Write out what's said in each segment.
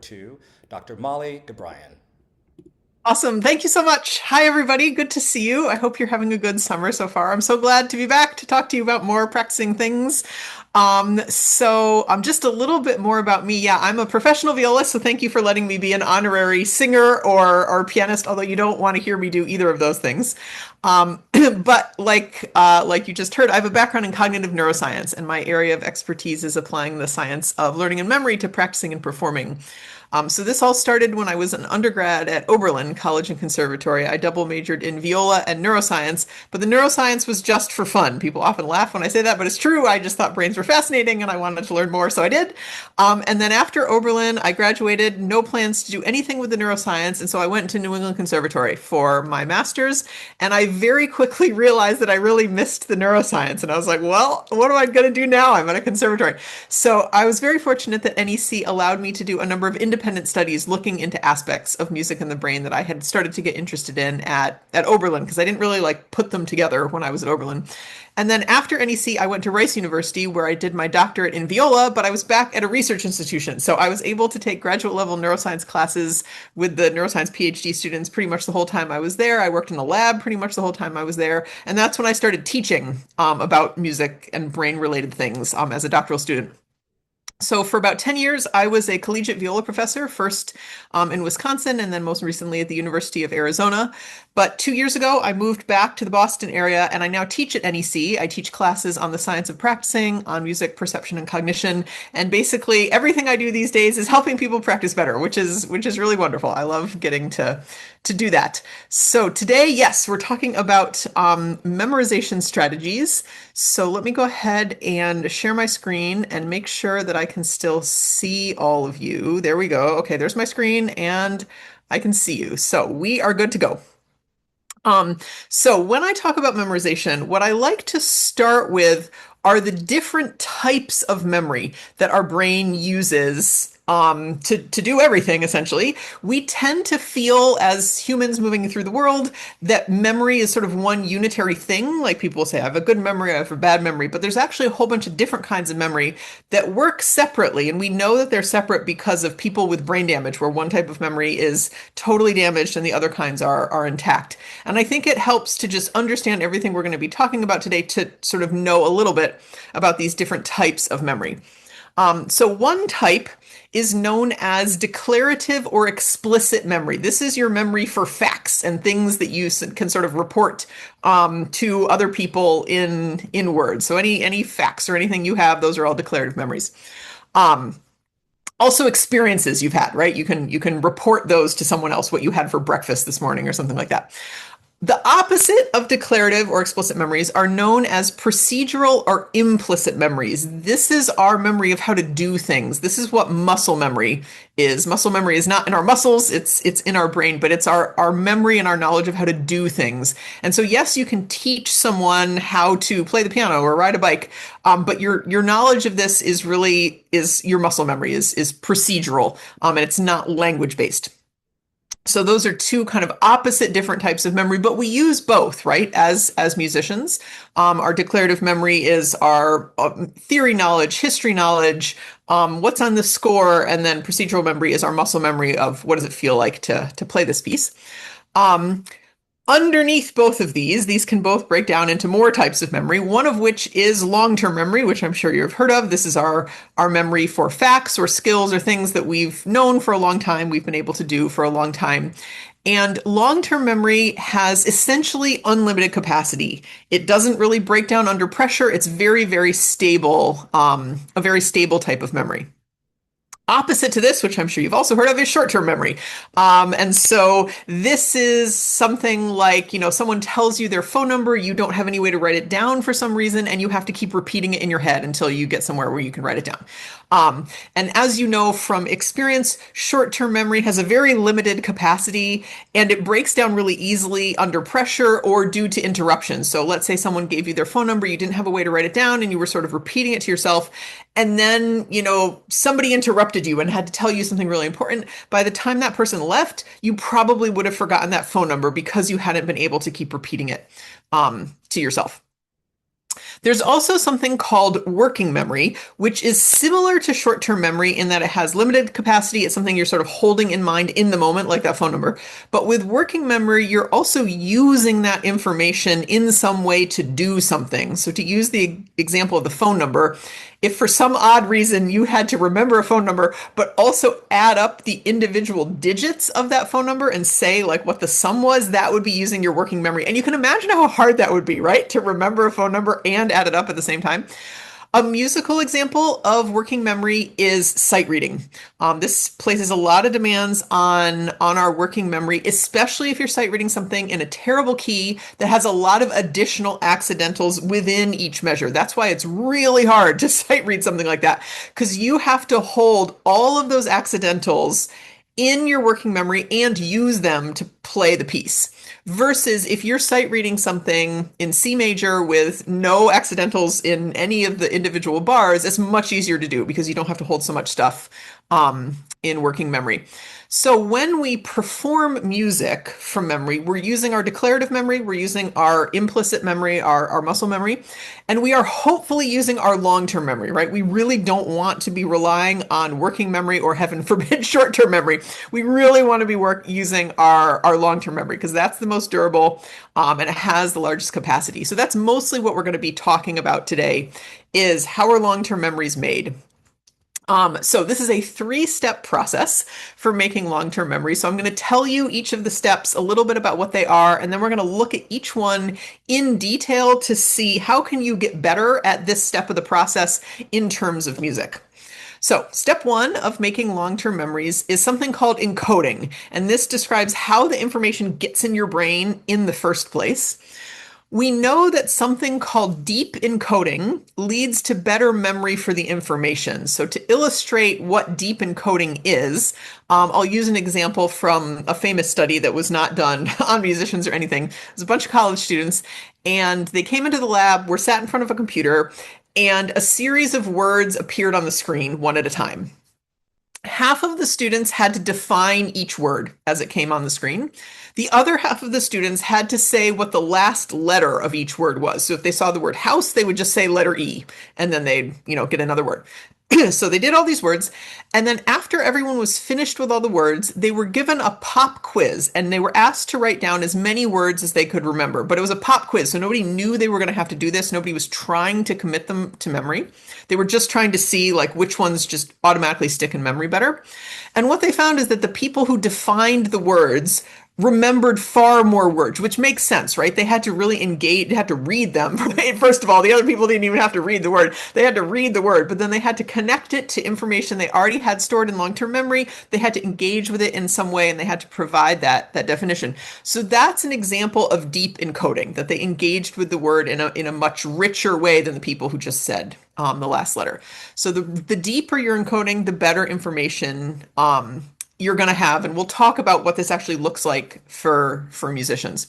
to Dr. Molly Gebrian. Awesome. Thank you so much. Hi, everybody. Good to see you. I hope you're having a good summer so far. I'm so glad to be back to talk to you about more practicing things. Just a little bit more about me. Yeah, I'm a professional violist, so thank you for letting me be an honorary singer or pianist, although you don't want to hear me do either of those things. But like you just heard, I have a background in cognitive neuroscience, and my area of expertise is applying the science of learning and memory to practicing and performing. So this all started when I was an undergrad at Oberlin College and Conservatory. I double majored in viola and neuroscience, but the neuroscience was just for fun. People often laugh when I say that, but it's true. I just thought brains were fascinating and I wanted to learn more, so I did. And then after Oberlin, I graduated, no plans to do anything with the neuroscience, and so I went to New England Conservatory for my master's, and I very quickly realized that I really missed the neuroscience, and I was like, well, what am I going to do now? I'm at a conservatory. So I was very fortunate that NEC allowed me to do a number of independent studies looking into aspects of music and the brain that I had started to get interested in at Oberlin, because I didn't really like put them together when I was at Oberlin. And then after NEC, I went to Rice University where I did my doctorate in viola, but I was back at a research institution. So I was able to take graduate level neuroscience classes with the neuroscience PhD students pretty much the whole time I was there. I worked in a lab pretty much the whole time I was there. And that's when I started teaching about music and brain related things as a doctoral student. So for about 10 years, I was a collegiate viola professor, first in Wisconsin and then most recently at the University of Arizona. But 2 years ago, I moved back to the Boston area and I now teach at NEC. I teach classes on the science of practicing, on music, perception, and cognition. And basically everything I do these days is helping people practice better, which is really wonderful. I love getting to do that. So today, yes, we're talking about memorization strategies. So let me go ahead and share my screen and make sure that I can still see all of you. There we go. Okay, there's my screen and I can see you. So we are good to go. So when I talk about memorization, what I like to start with are the different types of memory that our brain uses to do everything, essentially. We tend to feel, as humans moving through the world, that memory is sort of one unitary thing. Like people will say, I have a good memory, I have a bad memory, but there's actually a whole bunch of different kinds of memory that work separately. And we know that they're separate because of people with brain damage, where one type of memory is totally damaged and the other kinds are intact. And I think it helps to just understand everything we're going to be talking about today to sort of know a little bit about these different types of memory. So one type is known as declarative or explicit memory. This is your memory for facts and things that you can sort of report to other people in words. So any facts or anything you have, those are all declarative memories. Um, Also experiences you've had, right? You can report those to someone else, what you had for breakfast this morning or something like that. The opposite of declarative or explicit memories are known as procedural or implicit memories. This is our memory of how to do things. This is what muscle memory is. Muscle memory is not in our muscles, it's in our brain, but it's our memory and our knowledge of how to do things. And so yes, you can teach someone how to play the piano or ride a bike, but your knowledge of this is your muscle memory is procedural, and it's not language based. So those are two kind of opposite different types of memory, but we use both, right? As musicians, our declarative memory is our theory knowledge, history knowledge, what's on the score, and then procedural memory is our muscle memory of what does it feel like to play this piece. Um, Underneath both of these can both break down into more types of memory, one of which is long-term memory, which I'm sure you've heard of. This is our memory for facts or skills or things that we've known for a long time, we've been able to do for a long time. And long-term memory has essentially unlimited capacity. It doesn't really break down under pressure. It's very, very stable, a very stable type of memory. Opposite to this, which I'm sure you've also heard of, is short-term memory. And so this is something like, someone tells you their phone number, you don't have any way to write it down for some reason, and you have to keep repeating it in your head until you get somewhere where you can write it down. And as you know from experience, short-term memory has a very limited capacity, and it breaks down really easily under pressure or due to interruptions. So let's say someone gave you their phone number, you didn't have a way to write it down, and you were sort of repeating it to yourself, and then, somebody interrupted you and had to tell you something really important. By the time that person left, you probably would have forgotten that phone number because you hadn't been able to keep repeating it to yourself. There's also something called working memory, which is similar to short-term memory in that it has limited capacity. It's something you're sort of holding in mind in the moment, like that phone number. But with working memory, you're also using that information in some way to do something. So to use the example of the phone number, if for some odd reason you had to remember a phone number, but also add up the individual digits of that phone number and say like what the sum was, that would be using your working memory. And you can imagine how hard that would be, right? To remember a phone number and add it up at the same time. A musical example of working memory is sight reading. This places a lot of demands on our working memory, especially if you're sight reading something in a terrible key that has a lot of additional accidentals within each measure. That's why it's really hard to sight read something like that, because you have to hold all of those accidentals in your working memory and use them to play the piece. Versus if you're sight reading something in C major with no accidentals in any of the individual bars, it's much easier to do because you don't have to hold so much stuff in working memory. So when we perform music from memory, we're using our declarative memory, we're using our implicit memory, our muscle memory, and we are hopefully using our long-term memory, right? We really don't want to be relying on working memory or heaven forbid short-term memory. We really want to be using our long-term memory because that's the most durable and it has the largest capacity. So that's mostly what we're going to be talking about today is how are long-term memories made. So this is a three-step process for making long-term memory. So I'm going to tell you each of the steps, a little bit about what they are, and then we're going to look at each one in detail to see how can you get better at this step of the process in terms of music. So step one of making long-term memories is something called encoding, and this describes how the information gets in your brain in the first place. We know that something called deep encoding leads to better memory for the information. So to illustrate what deep encoding is, I'll use an example from a famous study that was not done on musicians or anything. There's a bunch of college students, and they came into the lab, were sat in front of a computer, and a series of words appeared on the screen one at a time. Half of the students had to define each word as it came on the screen. The other half of the students had to say what the last letter of each word was. So if they saw the word house, they would just say letter E, and then they'd, get another word. So they did all these words, and then after everyone was finished with all the words, they were given a pop quiz, and they were asked to write down as many words as they could remember. But it was a pop quiz, so nobody knew they were going to have to do this. Nobody was trying to commit them to memory. They were just trying to see like which ones just automatically stick in memory better. And what they found is that the people who defined the words remembered far more words, which makes sense, right? They had to really engage, they had to read them. Right? First of all, the other people didn't even have to read the word. They had to read the word, but then they had to connect it to information they already had stored in long-term memory. They had to engage with it in some way, and they had to provide that definition. So that's an example of deep encoding, that they engaged with the word in a much richer way than the people who just said the last letter. So the deeper your encoding, the better information you're going to have, and we'll talk about what this actually looks like for musicians.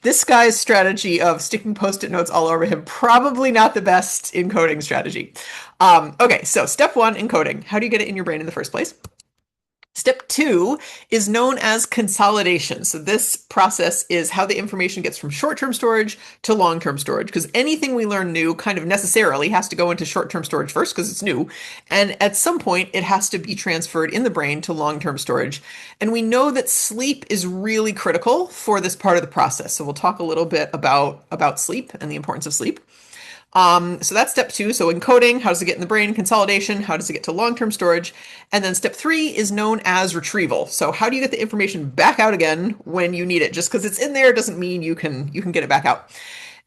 This guy's strategy of sticking post-it notes all over him, probably not the best encoding strategy. Okay, so step one, encoding. How do you get it in your brain in the first place? Step two is known as consolidation. So this process is how the information gets from short-term storage to long-term storage, because anything we learn new kind of necessarily has to go into short-term storage first because it's new. And at some point, it has to be transferred in the brain to long-term storage. And we know that sleep is really critical for this part of the process. So we'll talk a little bit about sleep and the importance of sleep. So that's step two. So encoding, how does it get in the brain? Consolidation, how does it get to long-term storage? And then step three is known as retrieval. So how do you get the information back out again when you need it? Just because it's in there doesn't mean you can get it back out.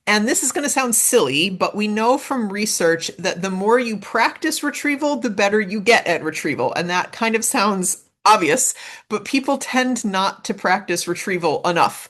And this is going to sound silly, but we know from research that the more you practice retrieval, the better you get at retrieval. And that kind of sounds obvious, but people tend not to practice retrieval enough.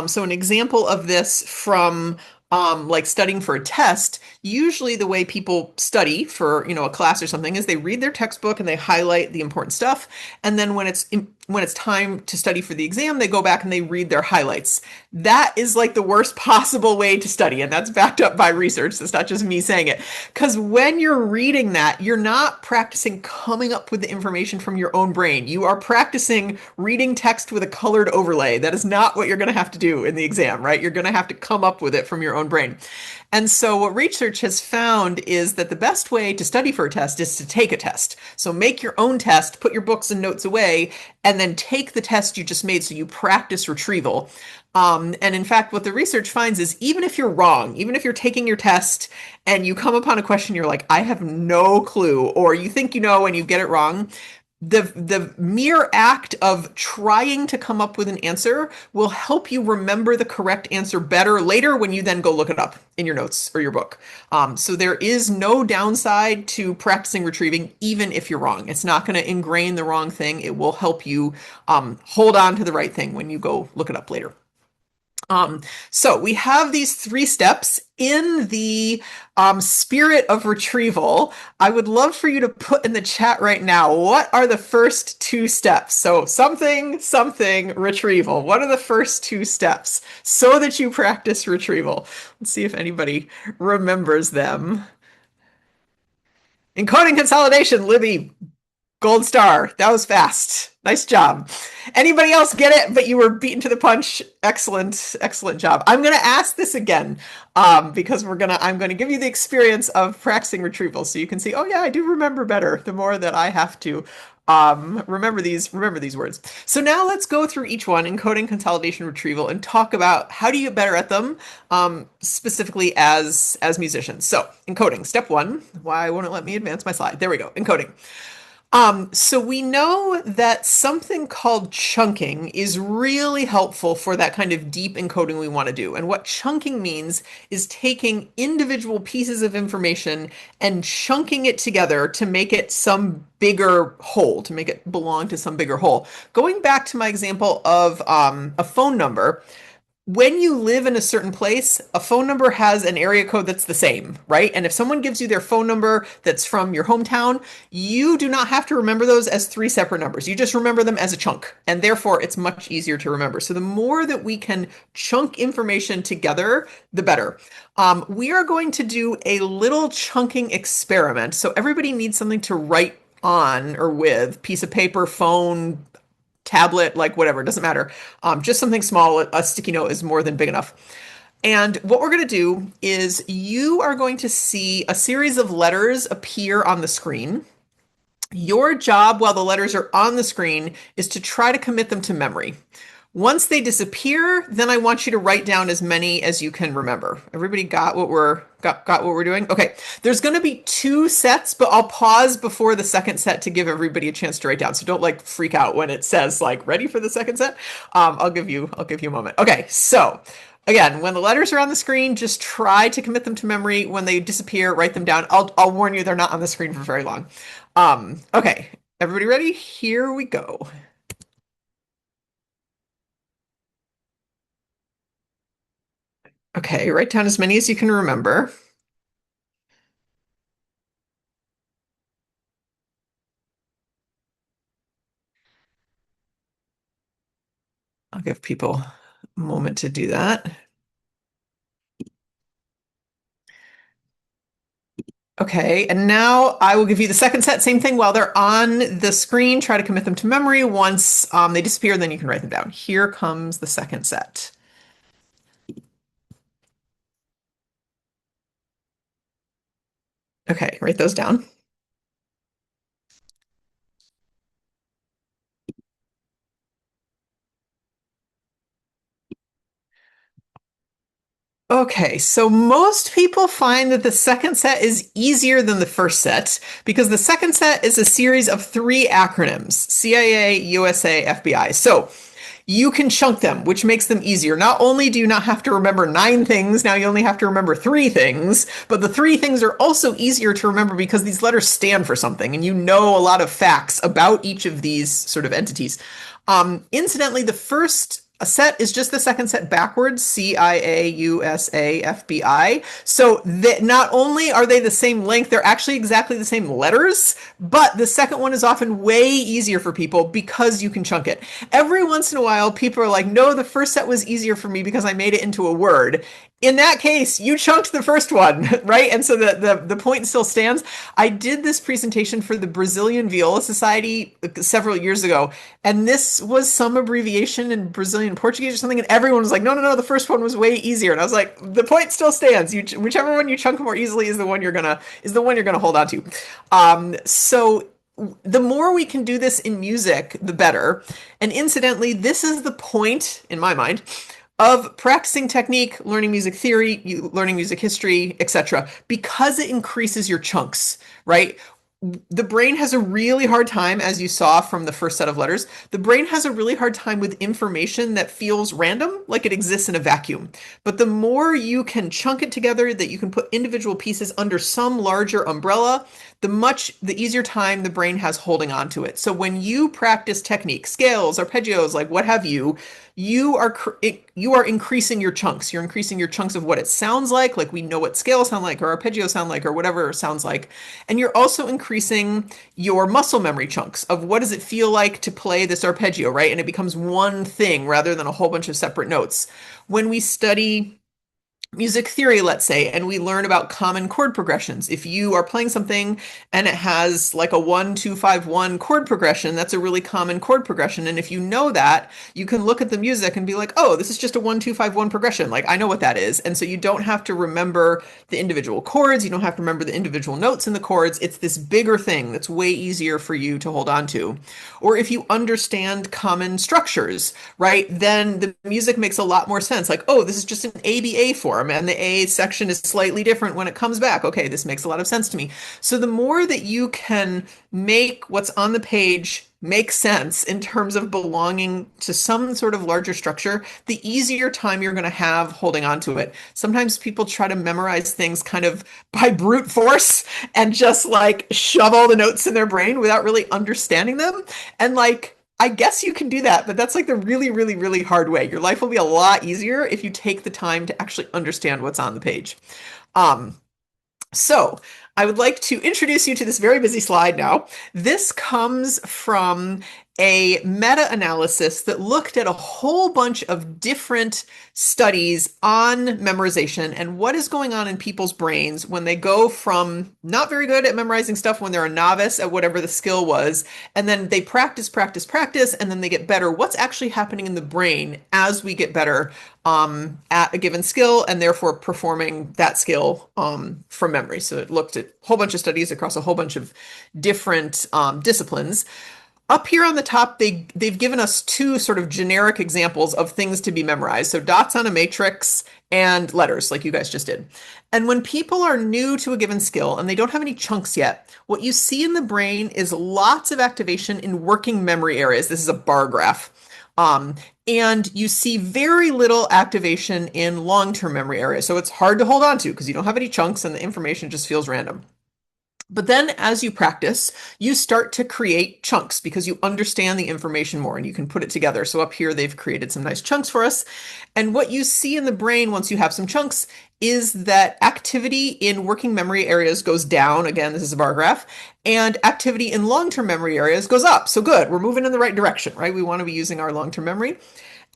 So an example of this from like studying for a test, Usually the way people study for, a class or something is they read their textbook and they highlight the important stuff. And then when it's time to study for the exam, they go back and they read their highlights. That is like the worst possible way to study. And that's backed up by research. That's not just me saying it. Because when you're reading that, you're not practicing coming up with the information from your own brain. You are practicing reading text with a colored overlay. That is not what you're going to have to do in the exam, right? You're going to have to come up with it from your own brain. And so what research has found is that the best way to study for a test is to take a test. So make your own test, put your books and notes away, and then take the test you just made so you practice retrieval. And in fact, what the research finds is even if you're wrong, even if you're taking your test and you come upon a question, you're like, I have no clue, or you think you know and you get it wrong, the mere act of trying to come up with an answer will help you remember the correct answer better later when you then go look it up in your notes or your book. So there is no downside to practicing retrieving, even if you're wrong. It's not going to ingrain the wrong thing. It will help you hold on to the right thing when you go look it up later. So we have these 3 steps in the spirit of retrieval. I would love for you to put in the chat right now, what are the first 2 steps? So something, retrieval. What are the first 2 steps so that you practice retrieval? Let's see if anybody remembers them. Encoding consolidation, Libby. Gold star. That was fast. Nice job. Anybody else get it, but you were beaten to the punch? Excellent, excellent job. I'm going to ask this again because I'm going to give you the experience of practicing retrieval so you can see, oh yeah, I do remember better the more that I have to remember these words. So now let's go through each one, encoding, consolidation, retrieval, and talk about how do you get better at them, specifically as musicians. So encoding, step 1. Why won't it let me advance my slide? There we go, encoding. So we know that something called chunking is really helpful for that kind of deep encoding we want to do. And what chunking means is taking individual pieces of information and chunking it together to make it some bigger whole, to make it belong to some bigger whole. Going back to my example of a phone number, when you live in a certain place, a phone number has an area code that's the same, right? And if someone gives you their phone number that's from your hometown, you do not have to remember those as 3 separate numbers. You just remember them as a chunk, and therefore it's much easier to remember. So the more that we can chunk information together, the better. We are going to do a little chunking experiment. So everybody needs something to write on or with, piece of paper, phone, tablet, like whatever, doesn't matter. Just something small, a sticky note is more than big enough. And what we're going to do is you are going to see a series of letters appear on the screen. Your job while the letters are on the screen is to try to commit them to memory. Once they disappear, then I want you to write down as many as you can remember. Everybody got what we're doing? Okay, there's going to be 2 sets, but I'll pause before the second set to give everybody a chance to write down. So don't like freak out when it says like ready for the second set. I'll give you a moment. Okay, so again, when the letters are on the screen, just try to commit them to memory. When they disappear, write them down. I'll warn you, they're not on the screen for very long. Okay, everybody ready? Here we go. Okay, write down as many as you can remember. I'll give people a moment to do that. Okay, and now I will give you the second set. Same thing while they're on the screen. Try to commit them to memory. Once they disappear, then you can write them down. Here comes the second set. Okay, write those down. Okay, so most people find that the second set is easier than the first set because the second set is a series of 3 acronyms, CIA, USA, FBI. So you can chunk them, which makes them easier. Not only do you not have to remember 9 things, now you only have to remember 3 things, but the 3 things are also easier to remember because these letters stand for something and you know a lot of facts about each of these sort of entities. Incidentally, the first A set is just the second set backwards, CIAUSAFBI. So that not only are they the same length, they're actually exactly the same letters, but the second one is often way easier for people because you can chunk it. Every once in a while, people are like, no, the first set was easier for me because I made it into a word. In that case, you chunked the first one, right? And so the point still stands. I did this presentation for the Brazilian Viola Society several years ago, and this was some abbreviation in Brazilian Portuguese or something, and everyone was like, no, no, no, the first one was way easier. And I was like, the point still stands. Whichever one you chunk more easily is the one you're gonna hold on to. So the more we can do this in music, the better. And incidentally, this is the point, in my mind, of practicing technique, learning music theory, learning music history, etc., because it increases your chunks, right? The brain has a really hard time, as you saw from the first set of letters, the brain has a really hard time with information that feels random, like it exists in a vacuum. But the more you can chunk it together, that you can put individual pieces under some larger umbrella, the easier time the brain has holding on to it. So when you practice technique, scales, arpeggios, like what have you, you are increasing your chunks. You're increasing your chunks of what it sounds like we know what scales sound like or arpeggios sound like or whatever it sounds like. And you're also increasing your muscle memory chunks of what does it feel like to play this arpeggio, right? And it becomes one thing rather than a whole bunch of separate notes. When we study music theory, let's say, and we learn about common chord progressions. If you are playing something and it has like a 1 2 5 1 chord progression, that's a really common chord progression. And if you know that, you can look at the music and be like, oh, this is just a 1 2 5 1 progression. Like I know what that is. And so you don't have to remember the individual chords. You don't have to remember the individual notes in the chords. It's this bigger thing that's way easier for you to hold on to. Or if you understand common structures, right, then the music makes a lot more sense. Like, oh, this is just an ABA form and the A section is slightly different when it comes back. Okay, this makes a lot of sense to me. So the more that you can make what's on the page make sense in terms of belonging to some sort of larger structure, the easier time you're going to have holding on to it. Sometimes people try to memorize things kind of by brute force and just like shove all the notes in their brain without really understanding them. And like, I guess you can do that, but that's like the really, really, really hard way. Your life will be a lot easier if you take the time to actually understand what's on the page. Um, so I would like to introduce you to this very busy slide now. This comes from a meta-analysis that looked at a whole bunch of different studies on memorization and what is going on in people's brains when they go from not very good at memorizing stuff when they're a novice at whatever the skill was, and then they practice, practice, practice, and then they get better. What's actually happening in the brain as we get better at a given skill and therefore performing that skill from memory. So it looked at a whole bunch of studies across a whole bunch of different disciplines. Up here on the top, they've given us two sort of generic examples of things to be memorized. So dots on a matrix and letters, like you guys just did. And when people are new to a given skill and they don't have any chunks yet, what you see in the brain is lots of activation in working memory areas. This is a bar graph. And you see very little activation in long-term memory areas. So it's hard to hold on to because you don't have any chunks and the information just feels random. But then as you practice, you start to create chunks because you understand the information more and you can put it together. So up here, they've created some nice chunks for us. And what you see in the brain once you have some chunks is that activity in working memory areas goes down. Again, this is a bar graph. And activity in long-term memory areas goes up. So good, we're moving in the right direction, right? We want to be using our long-term memory.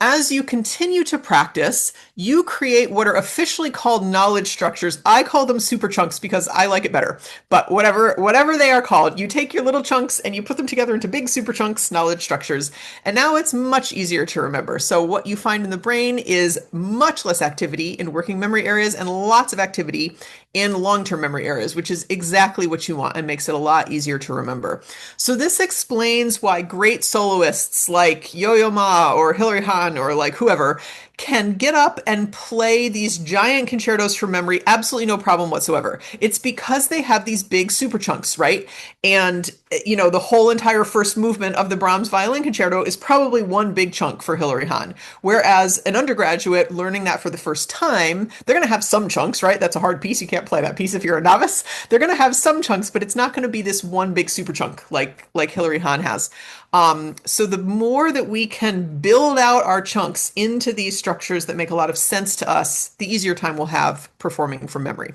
As you continue to practice, you create what are officially called knowledge structures. I call them super chunks because I like it better. But whatever they are called, you take your little chunks and you put them together into big super chunks, knowledge structures. And now it's much easier to remember. So what you find in the brain is much less activity in working memory areas and lots of activity in long-term memory areas, which is exactly what you want and makes it a lot easier to remember. So this explains why great soloists like Yo-Yo Ma or Hilary Hahn or like whoever can get up and play these giant concertos from memory, absolutely no problem whatsoever. It's because they have these big super chunks, right? And, you know, the whole entire first movement of the Brahms violin concerto is probably one big chunk for Hilary Hahn. Whereas an undergraduate learning that for the first time, they're going to have some chunks, right? That's a hard piece. You can't play that piece if you're a novice. They're going to have some chunks, but it's not going to be this one big super chunk like Hilary Hahn has. So the more that we can build out our chunks into these structures that make a lot of sense to us, the easier time we'll have performing from memory.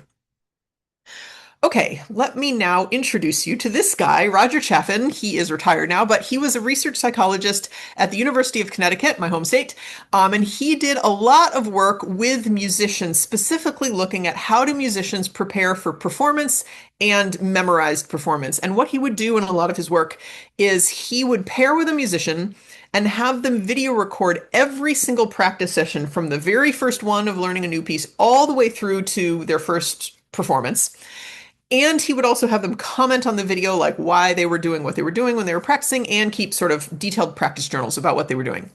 Okay, let me now introduce you to this guy, Roger Chaffin. He is retired now, but he was a research psychologist at the University of Connecticut, my home state, and he did a lot of work with musicians, specifically looking at how do musicians prepare for performance and memorized performance. And what he would do in a lot of his work is he would pair with a musician and have them video record every single practice session from the very first one of learning a new piece all the way through to their first performance. And he would also have them comment on the video, like why they were doing what they were doing when they were practicing, and keep sort of detailed practice journals about what they were doing.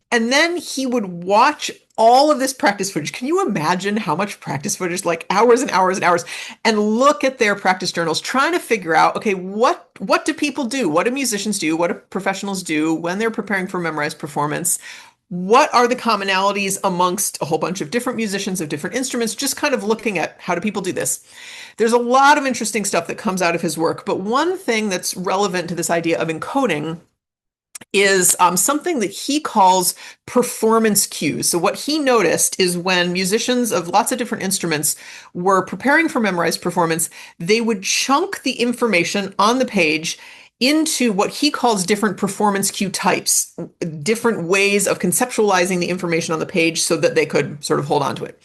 And then he would watch all of this practice footage. Can you imagine how much practice footage, like hours and hours and hours, and look at their practice journals, trying to figure out, okay, what do people do? What do musicians do? What do professionals do when they're preparing for memorized performance? What are the commonalities amongst a whole bunch of different musicians of different instruments? Just kind of looking at how do people do this. There's a lot of interesting stuff that comes out of his work, but one thing that's relevant to this idea of encoding is something that he calls performance cues. So what he noticed is when musicians of lots of different instruments were preparing for memorized performance, they would chunk the information on the page into what he calls different performance cue types, different ways of conceptualizing the information on the page so that they could sort of hold on to it.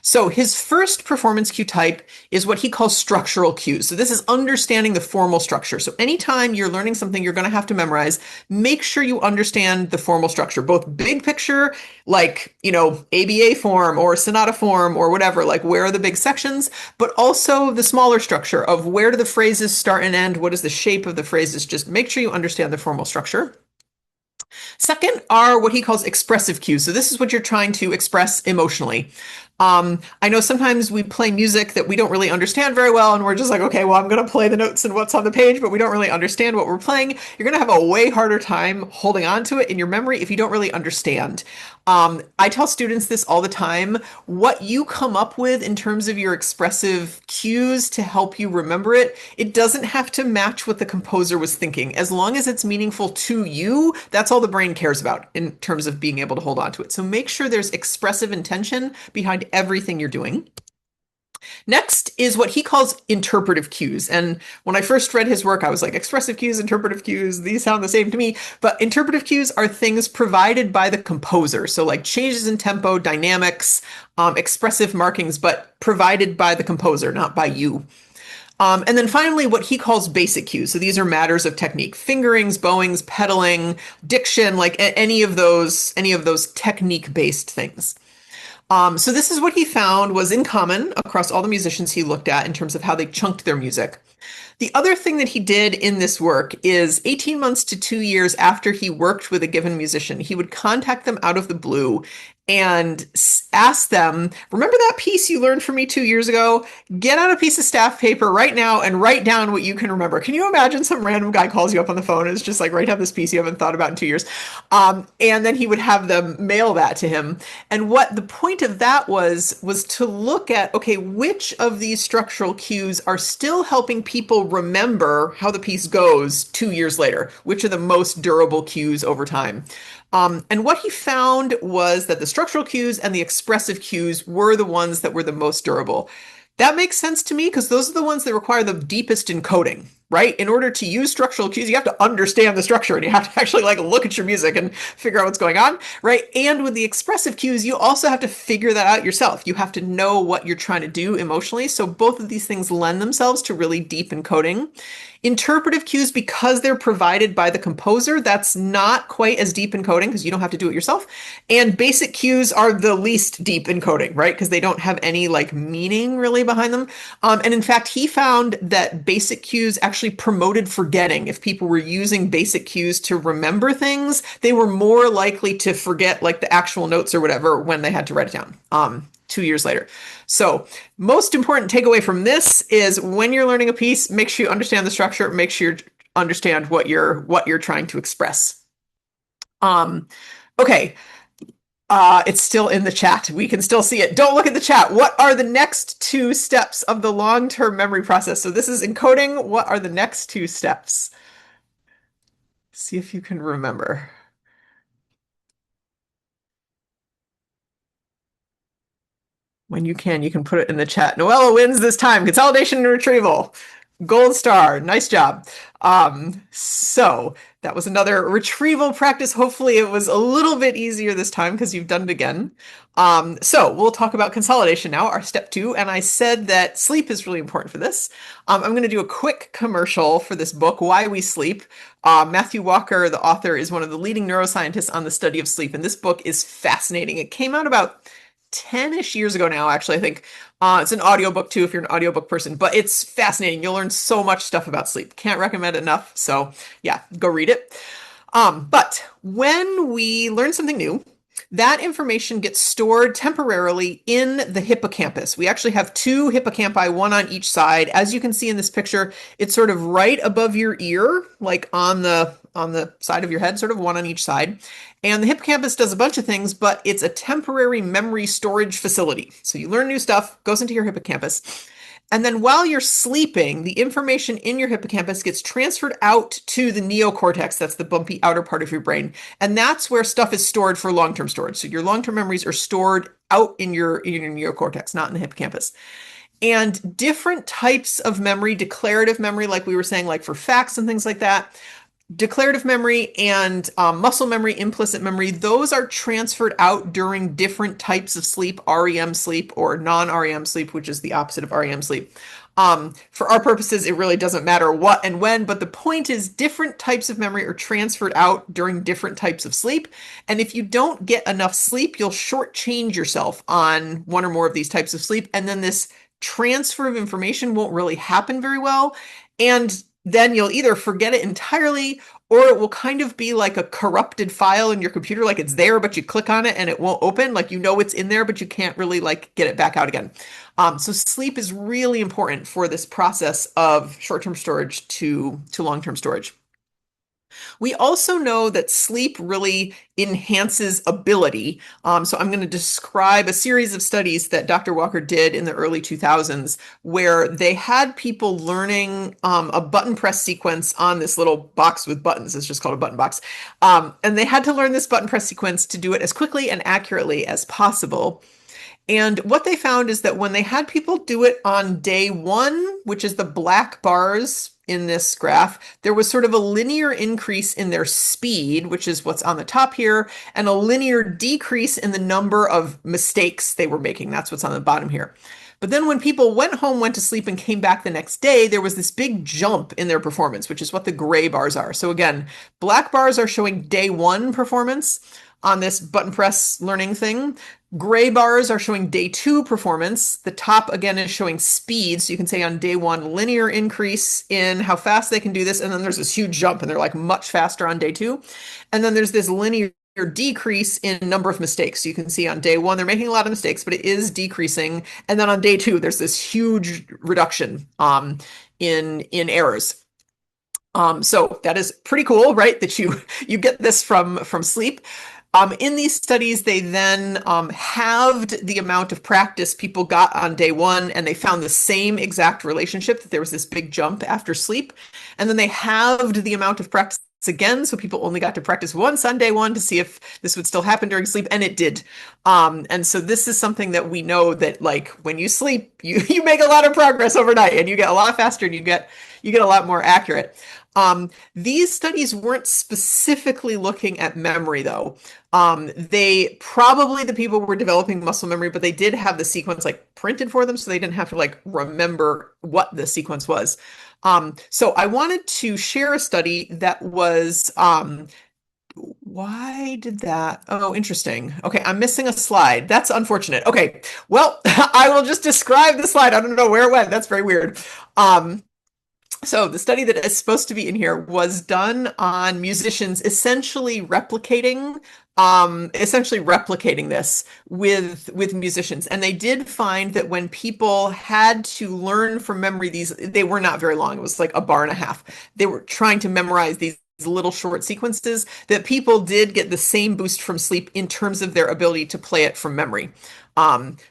So his first performance cue type is what he calls structural cues. So this is understanding the formal structure. So anytime you're learning something you're going to have to memorize, make sure you understand the formal structure, both big picture, like, ABA form or sonata form or whatever, like where are the big sections, but also the smaller structure of where do the phrases start and end? What is the shape of the phrases? Just make sure you understand the formal structure. Second are what he calls expressive cues. So this is what you're trying to express emotionally. I know sometimes we play music that we don't really understand very well, and we're just like, okay, well, I'm going to play the notes and what's on the page, but we don't really understand what we're playing. You're going to have a way harder time holding on to it in your memory if you don't really understand. I tell students this all the time. What you come up with in terms of your expressive cues to help you remember it, it doesn't have to match what the composer was thinking. As long as it's meaningful to you, that's all the brain cares about in terms of being able to hold on to it. So make sure there's expressive intention behind everything you're doing. Next is what he calls interpretive cues. And when I first read his work, I was like, expressive cues, interpretive cues, these sound the same to me. But interpretive cues are things provided by the composer. So like changes in tempo, dynamics, expressive markings, but provided by the composer, not by you. And then finally, what he calls basic cues. So these are matters of technique, fingerings, bowings, pedaling, diction, like any of those technique-based things. So this is what he found was in common across all the musicians he looked at in terms of how they chunked their music. The other thing that he did in this work is 18 months to 2 years after he worked with a given musician, he would contact them out of the blue and ask them, remember that piece you learned from me 2 years ago? Get out a piece of staff paper right now and write down what you can remember. Can you imagine some random guy calls you up on the phone and is just like, write down this piece you haven't thought about in 2 years? And then he would have them mail that to him. And what the point of that was to look at, okay, which of these structural cues are still helping people remember how the piece goes 2 years later? Which are the most durable cues over time? And what he found was that the structural cues and the expressive cues were the ones that were the most durable. That makes sense to me because those are the ones that require the deepest encoding, right? In order to use structural cues, you have to understand the structure and you have to actually like look at your music and figure out what's going on, right? And with the expressive cues, you also have to figure that out yourself. You have to know what you're trying to do emotionally. So both of these things lend themselves to really deep encoding. Interpretive cues, because they're provided by the composer, that's not quite as deep encoding because you don't have to do it yourself. And basic cues are the least deep encoding, right? Because they don't have any like meaning really behind them. And in fact, he found that basic cues actually promoted forgetting. If people were using basic cues to remember things, they were more likely to forget like the actual notes or whatever when they had to write it down. 2 years later. So most important takeaway from this is when you're learning a piece, make sure you understand the structure, make sure you understand what you're trying to express. Okay. It's still in the chat. We can still see it. Don't look at the chat. What are the next two steps of the long-term memory process? So this is encoding. What are the next two steps? See if you can remember. When you can put it in the chat. Noella wins this time. Consolidation and retrieval. Gold star. Nice job. So that was another retrieval practice. Hopefully it was a little bit easier this time because you've done it again. So we'll talk about consolidation now, our step two. And I said that sleep is really important for this. I'm going to do a quick commercial for this book, Why We Sleep. Matthew Walker, the author, is one of the leading neuroscientists on the study of sleep. And this book is fascinating. It came out about 10-ish years ago now, actually, I think. It's an audiobook too, if you're an audiobook person, but it's fascinating. You'll learn so much stuff about sleep. Can't recommend it enough. So yeah, go read it. But when we learn something new, that information gets stored temporarily in the hippocampus. We actually have two hippocampi, one on each side. As you can see in this picture, it's sort of right above your ear, like on the side of your head, sort of one on each side. And the hippocampus does a bunch of things, but it's a temporary memory storage facility. So you learn new stuff, goes into your hippocampus. And then while you're sleeping, the information in your hippocampus gets transferred out to the neocortex. That's the bumpy outer part of your brain. And that's where stuff is stored for long-term storage. So your long-term memories are stored out in your neocortex, not in the hippocampus. And different types of memory, declarative memory, like we were saying, like for facts and things like that, declarative memory and muscle memory, implicit memory, those are transferred out during different types of sleep, REM sleep or non-REM sleep, which is the opposite of REM sleep. For our purposes, it really doesn't matter what and when, but the point is different types of memory are transferred out during different types of sleep. And if you don't get enough sleep, you'll shortchange yourself on one or more of these types of sleep. And then this transfer of information won't really happen very well. And then you'll either forget it entirely or it will kind of be like a corrupted file in your computer, like it's there, but you click on it and it won't open. Like you know it's in there, but you can't really like get it back out again. So sleep is really important for this process of short-term storage to long-term storage. We also know that sleep really enhances ability. So I'm going to describe a series of studies that Dr. Walker did in the early 2000s where they had people learning a button press sequence on this little box with buttons. It's just called a button box. And they had to learn this button press sequence to do it as quickly and accurately as possible. And what they found is that when they had people do it on day one, which is the black bars in this graph, there was sort of a linear increase in their speed, which is what's on the top here, and a linear decrease in the number of mistakes they were making. That's what's on the bottom here. But then when people went home, went to sleep, and came back the next day, there was this big jump in their performance, which is what the gray bars are. So again, black bars are showing day one performance on this button press learning thing. Gray bars are showing day two performance. The top again is showing speed. So you can say on day one, linear increase in how fast they can do this. And then there's this huge jump and they're like much faster on day two. And then there's this linear decrease in number of mistakes. So you can see on day one, they're making a lot of mistakes, but it is decreasing. And then on day two, there's this huge reduction in errors. So that is pretty cool, right? That you get this from sleep. In these studies, they then halved the amount of practice people got on day one, and they found the same exact relationship, that there was this big jump after sleep. And then they halved the amount of practice again, so people only got to practice once on day one to see if this would still happen during sleep, and it did. And so this is something that we know that like when you sleep, you make a lot of progress overnight, and you get a lot faster, and you get a lot more accurate. These studies weren't specifically looking at memory, though. They probably, the people were developing muscle memory, but they did have the sequence like printed for them, so they didn't have to like remember what the sequence was. So I wanted to share a study that was, why did that? Oh, interesting. Okay, I'm missing a slide. That's unfortunate. Okay, well, I will just describe the slide. I don't know where it went. That's very weird. So the study that is supposed to be in here was done on musicians essentially replicating this with musicians. And they did find that when people had to learn from memory, they were not very long. It was like a bar and a half. They were trying to memorize these little short sequences, that people did get the same boost from sleep in terms of their ability to play it from memory.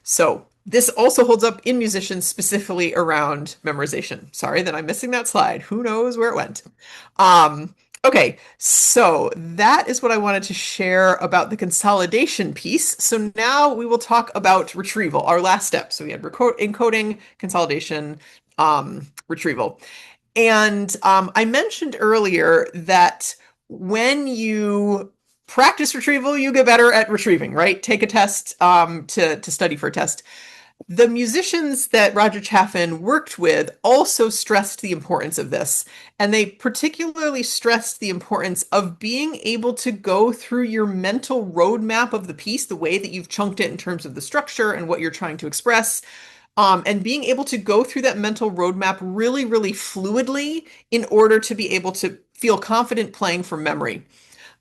So this also holds up in musicians, specifically around memorization. Sorry that I'm missing that slide. Who knows where it went? Okay, so that is what I wanted to share about the consolidation piece. So now we will talk about retrieval, our last step. So we had encoding, consolidation, retrieval. And I mentioned earlier that when you practice retrieval, you get better at retrieving, right? Take a test to study for a test. The musicians that Roger Chaffin worked with also stressed the importance of this. And they particularly stressed the importance of being able to go through your mental roadmap of the piece, the way that you've chunked it in terms of the structure and what you're trying to express, and being able to go through that mental roadmap really, really fluidly in order to be able to feel confident playing from memory.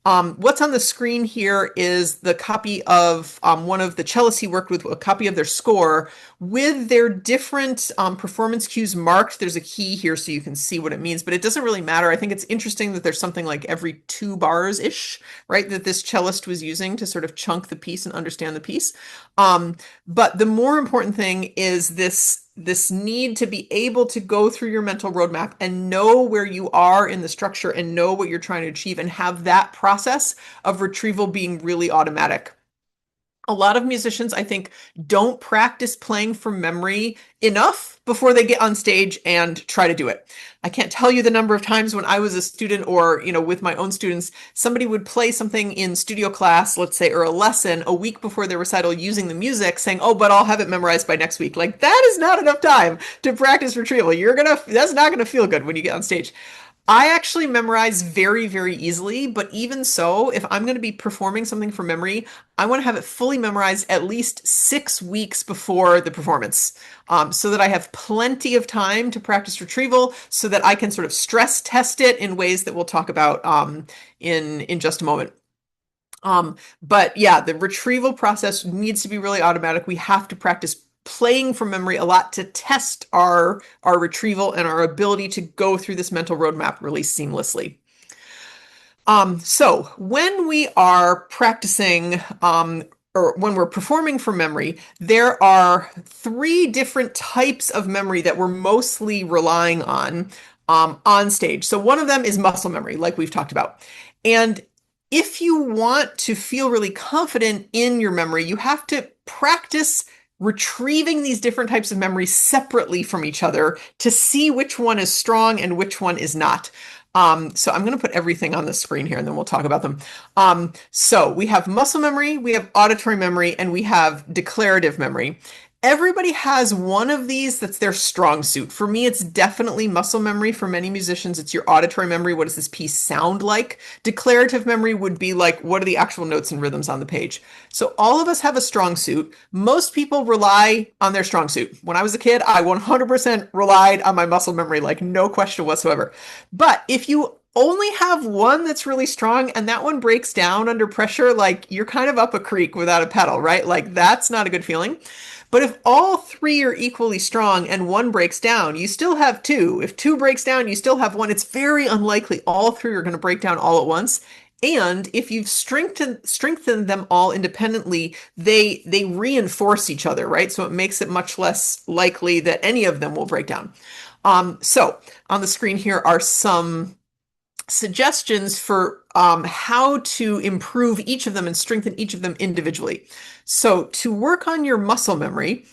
What's on the screen here is the copy of one of the cellists he worked with, a copy of their score with their different performance cues marked. There's a key here so you can see what it means, but it doesn't really matter. I think it's interesting that there's something like every 2 bars-ish, right, that this cellist was using to sort of chunk the piece and understand the piece. But the more important thing is this need to be able to go through your mental roadmap and know where you are in the structure and know what you're trying to achieve and have that process of retrieval being really automatic. A lot of musicians, I think, don't practice playing from memory enough before they get on stage and try to do it. I can't tell you the number of times when I was a student or, with my own students, somebody would play something in studio class, let's say, or a lesson a week before their recital using the music saying, oh, but I'll have it memorized by next week. Like that is not enough time to practice retrieval. That's not gonna feel good when you get on stage. I actually memorize very, very easily, but even so, if I'm going to be performing something from memory, I want to have it fully memorized at least 6 weeks before the performance, so that I have plenty of time to practice retrieval, so that I can sort of stress test it in ways that we'll talk about in just a moment. But yeah, the retrieval process needs to be really automatic. We have to practice playing from memory a lot to test our retrieval and our ability to go through this mental roadmap really seamlessly. So when we are practicing or when we're performing from memory, there are 3 different types of memory that we're mostly relying on stage. So one of them is muscle memory, like we've talked about. And if you want to feel really confident in your memory, you have to practice retrieving these different types of memory separately from each other to see which one is strong and which one is not. So I'm going to put everything on the screen here and then we'll talk about them. So we have muscle memory, we have auditory memory, and we have declarative memory. Everybody has one of these that's their strong suit. For me, it's definitely muscle memory. For many musicians, it's your auditory memory. What does this piece sound like? Declarative memory would be like, what are the actual notes and rhythms on the page? So all of us have a strong suit. Most people rely on their strong suit. When I was a kid, I 100% relied on my muscle memory, like no question whatsoever. But if you only have one that's really strong and that one breaks down under pressure, like you're kind of up a creek without a pedal, right? Like that's not a good feeling. But if all 3 are equally strong and one breaks down, you still have 2. If 2 breaks down, you still have 1. It's very unlikely all 3 are going to break down all at once. And if you've strengthened them all independently, they reinforce each other, right? So it makes it much less likely that any of them will break down. So on the screen here are some suggestions for how to improve each of them and strengthen each of them individually. So to work on your muscle memory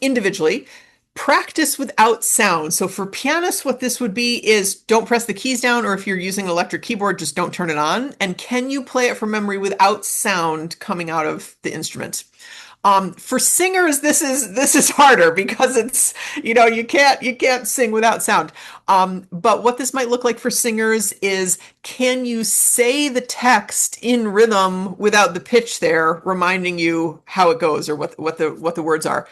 individually, practice without sound. So for pianists, what this would be is don't press the keys down, or if you're using an electric keyboard, just don't turn it on. And can you play it from memory without sound coming out of the instrument? For singers, this is harder because it's, you can't sing without sound. But what this might look like for singers is, can you say the text in rhythm without the pitch there reminding you how it goes or what the words are?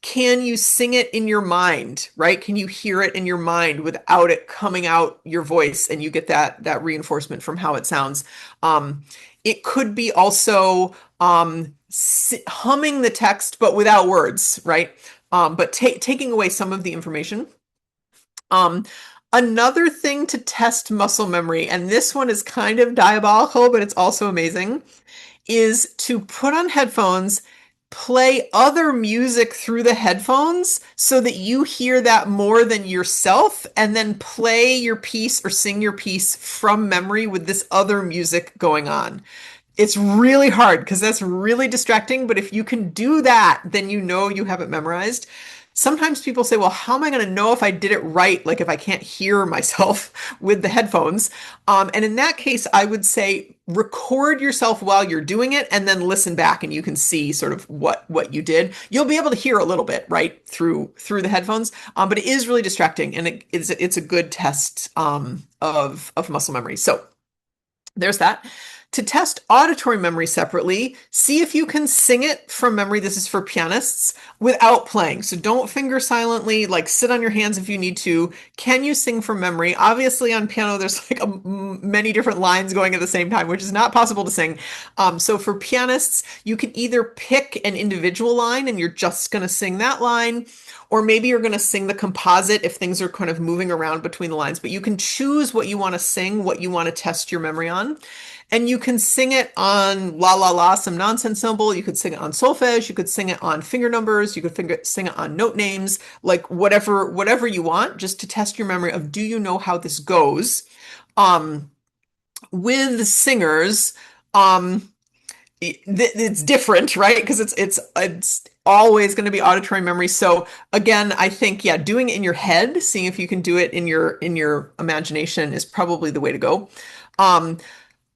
Can you sing it in your mind, right? Can you hear it in your mind without it coming out your voice and you get that reinforcement from how it sounds? It could be also humming the text, but without words, right? But taking away some of the information. Another thing to test muscle memory, and this one is kind of diabolical, but it's also amazing, is to put on headphones play other music through the headphones so that you hear that more than yourself, and then play your piece or sing your piece from memory with this other music going on. It's really hard because that's really distracting, but if you can do that, then you know you have it memorized. Sometimes people say, well, how am I going to know if I did it right? Like if I can't hear myself with the headphones. And in that case, I would say record yourself while you're doing it and then listen back and you can see sort of what you did. You'll be able to hear a little bit, right, through the headphones. But it is really distracting and it's a good test of muscle memory. So there's that. To test auditory memory separately, see if you can sing it from memory. This is for pianists without playing. So don't finger silently, like sit on your hands if you need to. Can you sing from memory? Obviously on piano, there's like many different lines going at the same time, which is not possible to sing. So for pianists, you can either pick an individual line and you're just going to sing that line, or maybe you're going to sing the composite if things are kind of moving around between the lines, but you can choose what you want to sing, what you want to test your memory on. And you can sing it on la la la, some nonsense symbol. You could sing it on solfege. You could sing it on finger numbers. You could sing it on note names, like whatever you want, just to test your memory of, do you know how this goes? With singers, it's different, right? Because it's always going to be auditory memory. So again, I think, yeah, doing it in your head, seeing if you can do it in your imagination is probably the way to go.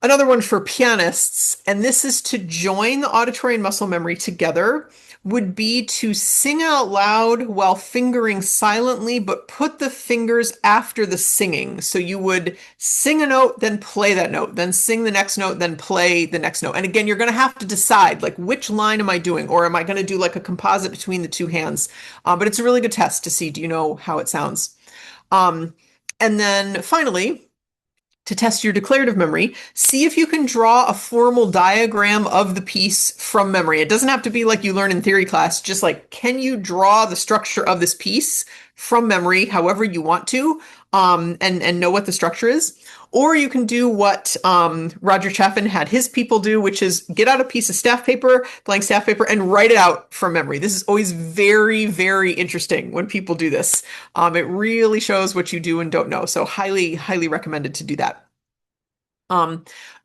Another one for pianists, and this is to join the auditory and muscle memory together, would be to sing out loud while fingering silently, but put the fingers after the singing. So you would sing a note, then play that note, then sing the next note, then play the next note. And again, you're going to have to decide, like, which line am I doing? Or am I going to do like a composite between the two hands? But it's a really good test to see, do you know how it sounds? And then finally, to test your declarative memory, see if you can draw a formal diagram of the piece from memory. It doesn't have to be like you learn in theory class, just like, can you draw the structure of this piece from memory, however you want to, and know what the structure is? Or you can do what Roger Chaffin had his people do, which is get out a piece of staff paper, blank staff paper, and write it out from memory. This is always very, very interesting when people do this. It really shows what you do and don't know. So highly, highly recommended to do that.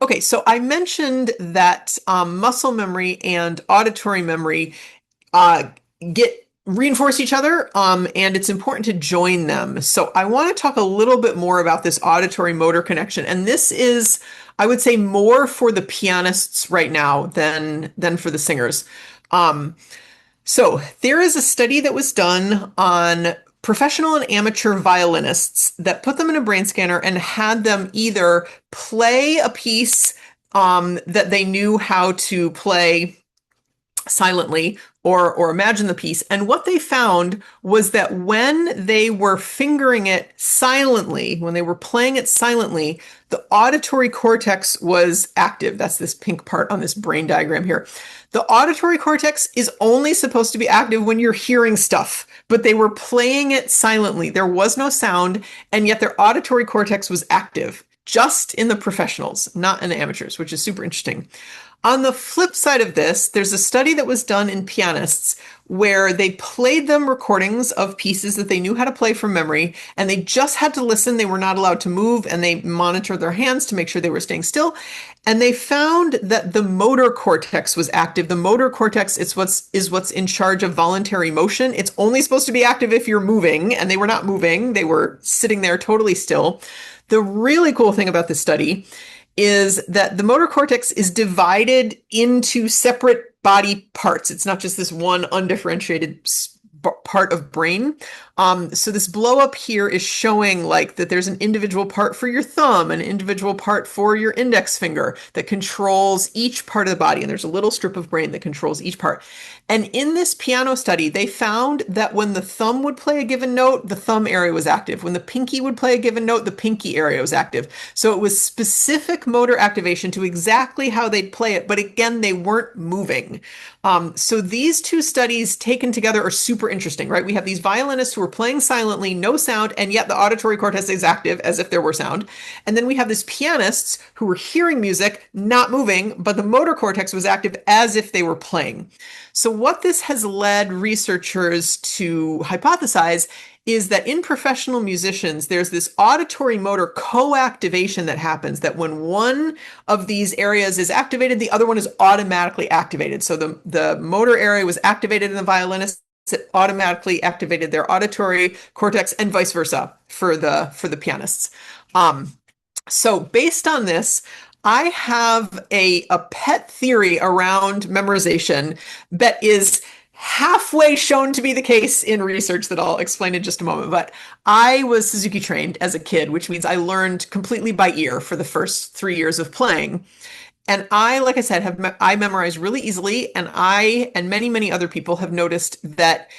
Okay, so I mentioned that muscle memory and auditory memory reinforce each other, and it's important to join them. So I want to talk a little bit more about this auditory motor connection. And this is, I would say, more for the pianists right now than for the singers. So there is a study that was done on professional and amateur violinists that put them in a brain scanner and had them either play a piece that they knew how to play silently or imagine the piece. And what they found was that when they were fingering it silently, when they were playing it silently, the auditory cortex was active. That's this pink part on this brain diagram here. The auditory cortex is only supposed to be active when you're hearing stuff, but they were playing it silently. There was no sound, and yet their auditory cortex was active, just in the professionals, not in the amateurs, which is super interesting. On the flip side of this, there's a study that was done in pianists where they played them recordings of pieces that they knew how to play from memory, and they just had to listen. They were not allowed to move, and they monitored their hands to make sure they were staying still. And they found that the motor cortex was active. The motor cortex is what's in charge of voluntary motion. It's only supposed to be active if you're moving, and they were not moving. They were sitting there totally still. The really cool thing about this study is that the motor cortex is divided into separate body parts. It's not just this one undifferentiated part of brain. So this blow up here is showing like that there's an individual part for your thumb, an individual part for your index finger that controls each part of the body. And there's a little strip of brain that controls each part. And in this piano study, they found that when the thumb would play a given note, the thumb area was active. When the pinky would play a given note, the pinky area was active. So it was specific motor activation to exactly how they'd play it. But again, they weren't moving. So these two studies taken together are super interesting, right? We have these violinists who are playing silently, no sound, and yet the auditory cortex is active as if there were sound. And then we have these pianists who were hearing music, not moving, but the motor cortex was active as if they were playing. So what this has led researchers to hypothesize is that in professional musicians, there's this auditory motor co-activation that happens, that when one of these areas is activated, the other one is automatically activated. So the motor area was activated in the violinist, it automatically activated their auditory cortex, and vice versa for the pianists. So based on this, I have a pet theory around memorization that is halfway shown to be the case in research that I'll explain in just a moment. But I was Suzuki trained as a kid, which means I learned completely by ear for the first 3 years of playing. And I, like I said, I memorize really easily, and I and many, many other people have noticed that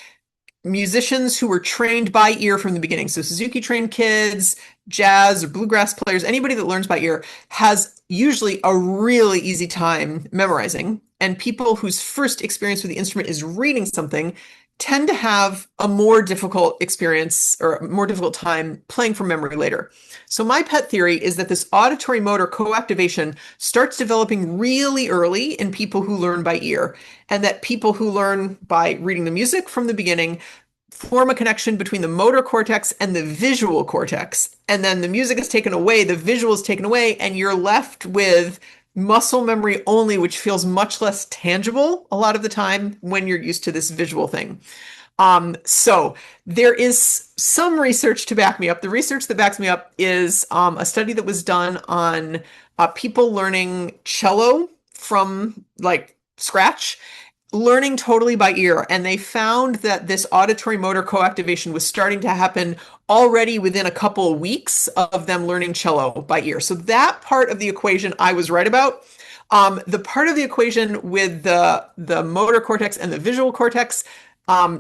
musicians who were trained by ear from the beginning, so Suzuki trained kids, jazz or bluegrass players, anybody that learns by ear has usually a really easy time memorizing. And people whose first experience with the instrument is reading something tend to have a more difficult experience or a more difficult time playing from memory later. So my pet theory is that this auditory motor co-activation starts developing really early in people who learn by ear, and that people who learn by reading the music from the beginning form a connection between the motor cortex and the visual cortex. And then the music is taken away, the visual is taken away, and you're left with muscle memory only, which feels much less tangible a lot of the time when you're used to this visual thing. So there is some research to back me up. The research that backs me up is a study that was done on people learning cello from like scratch, learning totally by ear. And they found that this auditory motor co-activation was starting to happen already within a couple of weeks of them learning cello by ear. So that part of the equation I was right about. The part of the equation with the motor cortex and the visual cortex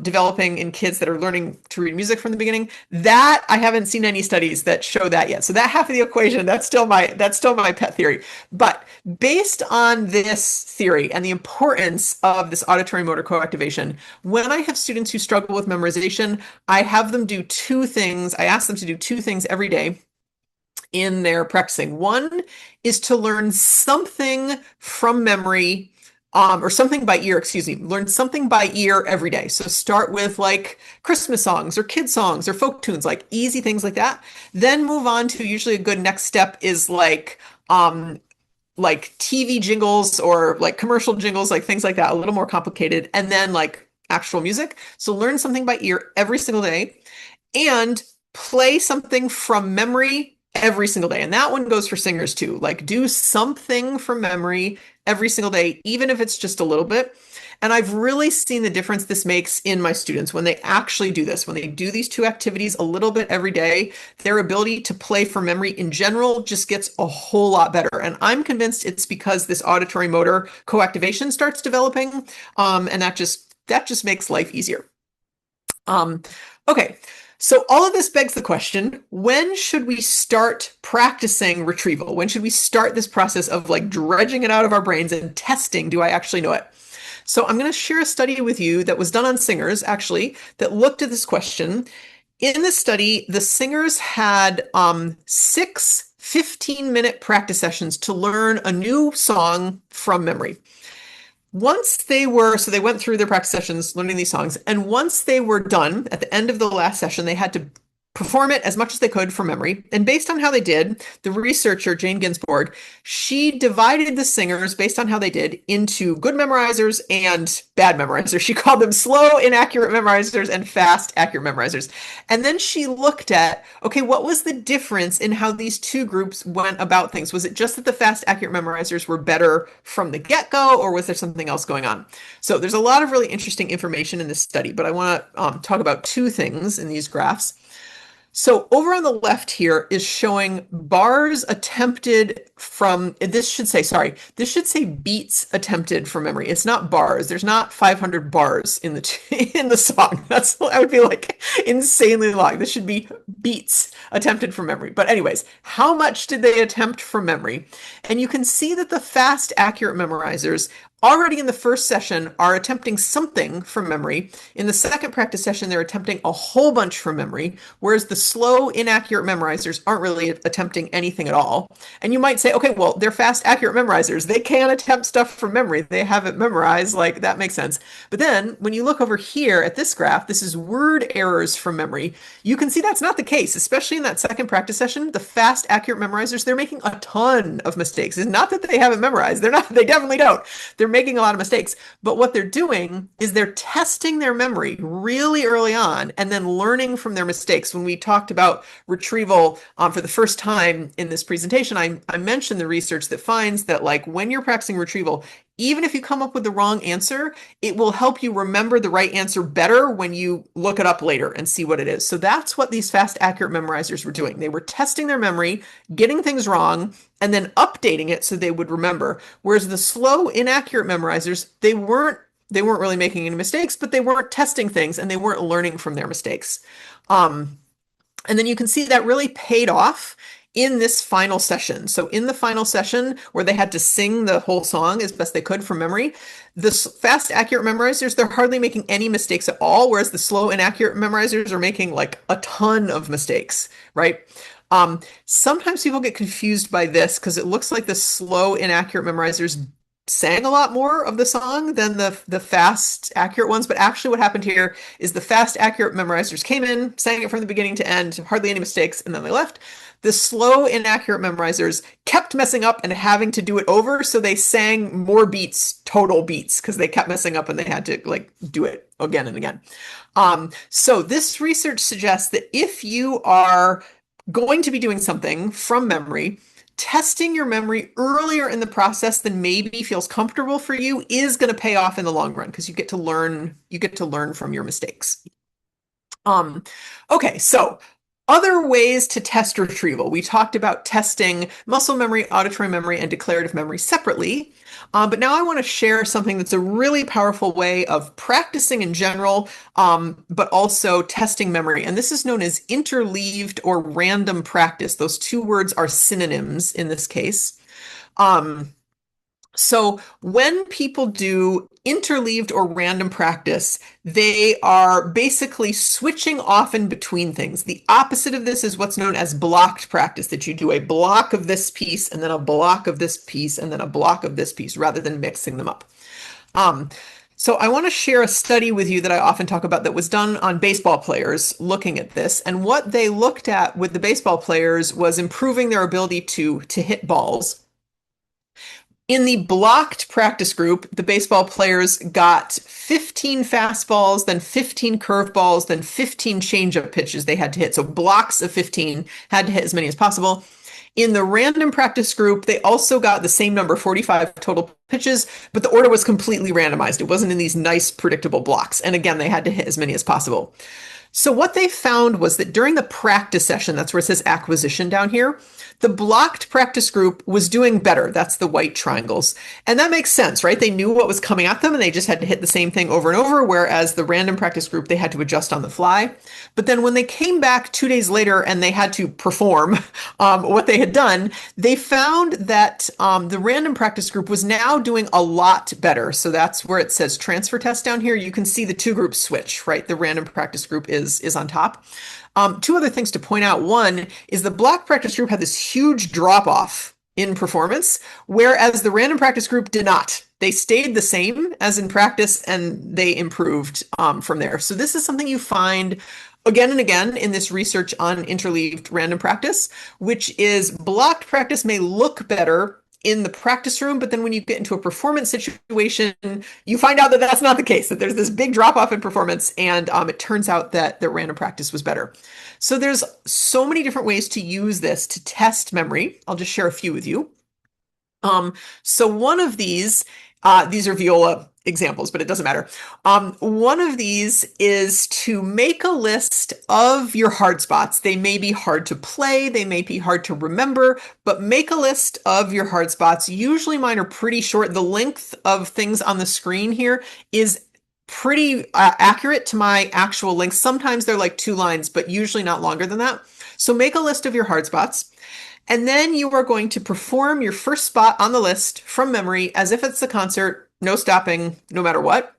developing in kids that are learning to read music from the beginning, that I haven't seen any studies that show that yet. So that half of the equation, that's still my pet theory. But based on this theory and the importance of this auditory motor co-activation, when I have students who struggle with memorization, I have them do two things. I ask them to do two things every day in their practicing. One is to learn something from memory, or something by ear, excuse me, learn something by ear every day. So start with like Christmas songs or kid songs or folk tunes, like easy things like that. Then move on to, usually a good next step is like TV jingles or like commercial jingles, like things like that, a little more complicated. And then like actual music. So learn something by ear every single day and play something from memory every single day. And that one goes for singers too. Like do something from memory every single day, even if it's just a little bit. And I've really seen the difference this makes in my students when they actually do this, when they do these two activities a little bit every day, their ability to play from memory in general just gets a whole lot better. And I'm convinced it's because this auditory motor co-activation starts developing. And that just makes life easier. Okay. So all of this begs the question, when should we start practicing retrieval? When should we start this process of like dredging it out of our brains and testing, do I actually know it? So I'm going to share a study with you that was done on singers, actually, that looked at this question. In this study, the singers had 6 15-minute practice sessions to learn a new song from memory. So they went through their practice sessions learning these songs, and once they were done, at the end of the last session, they had to perform it as much as they could from memory. And based on how they did, the researcher, Jane Ginsburg, she divided the singers based on how they did into good memorizers and bad memorizers. She called them slow, inaccurate memorizers and fast, accurate memorizers. And then she looked at, okay, what was the difference in how these two groups went about things? Was it just that the fast, accurate memorizers were better from the get-go, or was there something else going on? So there's a lot of really interesting information in this study, but I want to talk about two things in these graphs. So over on the left here is showing bars attempted from, this should say beats attempted from memory. It's not bars. There's not 500 bars in the song. That would be like insanely long. This should be beats attempted from memory. But anyways, how much did they attempt from memory? And you can see that the fast, accurate memorizers already in the first session are attempting something from memory. In the second practice session, they're attempting a whole bunch from memory, whereas the slow, inaccurate memorizers aren't really attempting anything at all. And you might say, okay, well, they're fast, accurate memorizers. They can attempt stuff from memory. They have it memorized, like that makes sense. But then when you look over here at this graph, this is word errors from memory. You can see that's not the case, especially in that second practice session. The fast, accurate memorizers, they're making a ton of mistakes. It's not that they haven't memorized. They're not, they definitely don't. They're making a lot of mistakes. But what they're doing is they're testing their memory really early on and then learning from their mistakes. When we talked about retrieval for the first time in this presentation, I mentioned the research that finds that like when you're practicing retrieval, even if you come up with the wrong answer, it will help you remember the right answer better when you look it up later and see what it is. So that's what these fast, accurate memorizers were doing. They were testing their memory, getting things wrong, and then updating it so they would remember. Whereas the slow, inaccurate memorizers, they weren't really making any mistakes, but they weren't testing things and they weren't learning from their mistakes. And then you can see that really paid off in this final session. So in the final session where they had to sing the whole song as best they could from memory, the fast, accurate memorizers, they're hardly making any mistakes at all, whereas the slow, inaccurate memorizers are making like a ton of mistakes, right? Sometimes people get confused by this because it looks like the slow, inaccurate memorizers sang a lot more of the song than the fast, accurate ones. But actually what happened here is the fast, accurate memorizers came in, sang it from the beginning to end, hardly any mistakes, and then they left. The slow, inaccurate memorizers kept messing up and having to do it over, so they sang more beats, total beats, because they kept messing up and they had to like do it again and again. So this research suggests that if you are going to be doing something from memory, testing your memory earlier in the process than maybe feels comfortable for you is going to pay off in the long run because you get to learn from your mistakes. Okay, so other ways to test retrieval. We talked about testing muscle memory, auditory memory, and declarative memory separately. But now I want to share something that's a really powerful way of practicing in general, but also testing memory. And this is known as interleaved or random practice. Those two words are synonyms in this case. So when people do interleaved or random practice, they are basically switching off in between things. The opposite of this is what's known as blocked practice, that you do a block of this piece and then a block of this piece and then a block of this piece rather than mixing them up. So I want to share a study with you that I often talk about that was done on baseball players looking at this. And what they looked at with the baseball players was improving their ability to hit balls. In the blocked practice group, the baseball players got 15 fastballs, then 15 curveballs, then 15 changeup pitches they had to hit. So blocks of 15, had to hit as many as possible. In the random practice group, they also got the same number, 45 total pitches, but the order was completely randomized. It wasn't in these nice, predictable blocks. And again, they had to hit as many as possible. So what they found was that during the practice session, that's where it says acquisition down here, the blocked practice group was doing better. That's the white triangles. And that makes sense, right? They knew what was coming at them and they just had to hit the same thing over and over, whereas the random practice group, they had to adjust on the fly. But then when they came back 2 days later and they had to perform what they had done, they found that the random practice group was now doing a lot better. So that's where it says transfer test down here. You can see the two groups switch, right? The random practice group is on top. Two other things to point out. One is the block practice group had this huge drop off in performance, whereas the random practice group did not. They stayed the same as in practice and they improved from there. So this is something you find again and again in this research on interleaved random practice, which is blocked practice may look better in the practice room, but then when you get into a performance situation, you find out that that's not the case, that there's this big drop off in performance, and it turns out that the random practice was better. So there's so many different ways to use this to test memory. I'll just share a few with you. So one of these are viola examples, but it doesn't matter. One of these is to make a list of your hard spots. They may be hard to play, they may be hard to remember, but make a list of your hard spots. Usually mine are pretty short. The length of things on the screen here is pretty accurate to my actual length. Sometimes they're like 2 lines, but usually not longer than that. So make a list of your hard spots. And then you are going to perform your first spot on the list from memory as if it's a concert no stopping, no matter what.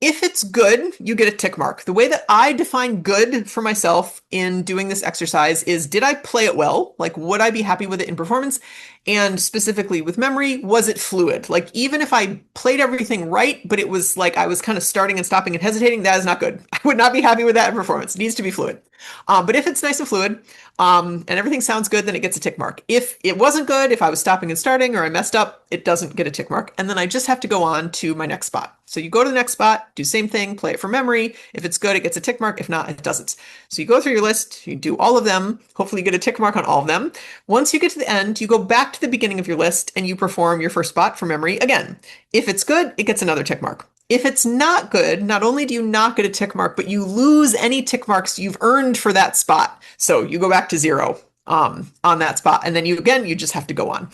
If it's good, you get a tick mark. The way that I define good for myself in doing this exercise is, did I play it well? Like, would I be happy with it in performance? And specifically with memory, was it fluid? Like, even if I played everything right, but it was like I was kind of starting and stopping and hesitating, that is not good. I would not be happy with that in performance. It needs to be fluid. But if it's nice and fluid, and everything sounds good, then it gets a tick mark. If it wasn't good, if I was stopping and starting or I messed up, it doesn't get a tick mark. And then I just have to go on to my next spot. So you go to the next spot, do same thing, play it from memory. If it's good, it gets a tick mark. If not, it doesn't. So you go through your list, you do all of them. Hopefully you get a tick mark on all of them. Once you get to the end, you go back to the beginning of your list and you perform your first spot from memory again. If it's good, it gets another tick mark. If it's not good, not only do you not get a tick mark, but you lose any tick marks you've earned for that spot. So you go back to 0 on that spot. And then you just have to go on.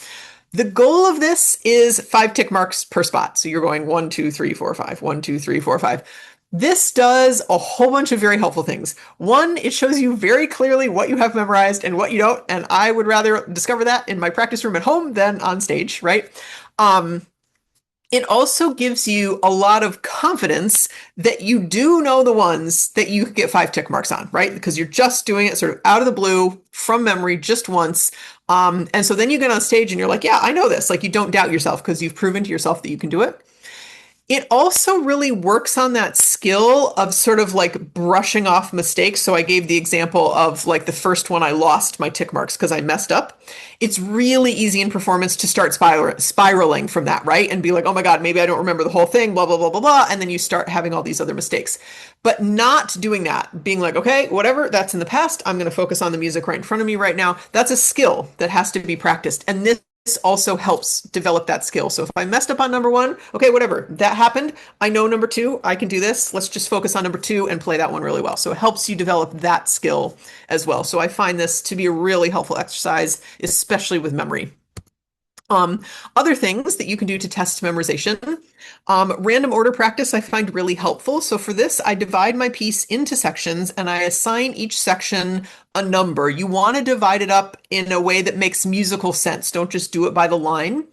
The goal of this is 5 tick marks per spot. So you're going 1, 2, 3, 4, 5, 1, 2, 3, 4, 5. This does a whole bunch of very helpful things. One, it shows you very clearly what you have memorized and what you don't. And I would rather discover that in my practice room at home than on stage, right? It also gives you a lot of confidence that you do know the ones that you get 5 tick marks on, right? Because you're just doing it sort of out of the blue from memory just once. And so then you get on stage and you're like, yeah, I know this. Like, you don't doubt yourself because you've proven to yourself that you can do it. It also really works on that skill of sort of like brushing off mistakes. So I gave the example of like the first one, I lost my tick marks because I messed up. It's really easy in performance to start spiraling from that, right? And be like, oh my God, maybe I don't remember the whole thing, blah, blah, blah, blah, blah. And then you start having all these other mistakes. But not doing that, being like, okay, whatever, that's in the past. I'm going to focus on the music right in front of me right now. That's a skill that has to be practiced. And this also helps develop that skill. So if I messed up on number 1, okay, whatever, that happened. I know number 2, I can do this. Let's just focus on number 2 and play that one really well. So it helps you develop that skill as well. So I find this to be a really helpful exercise, especially with memory. Other things that you can do to test memorization. Random order practice I find really helpful. So for this, I divide my piece into sections and I assign each section a number. You want to divide it up in a way that makes musical sense. Don't just do it by the line.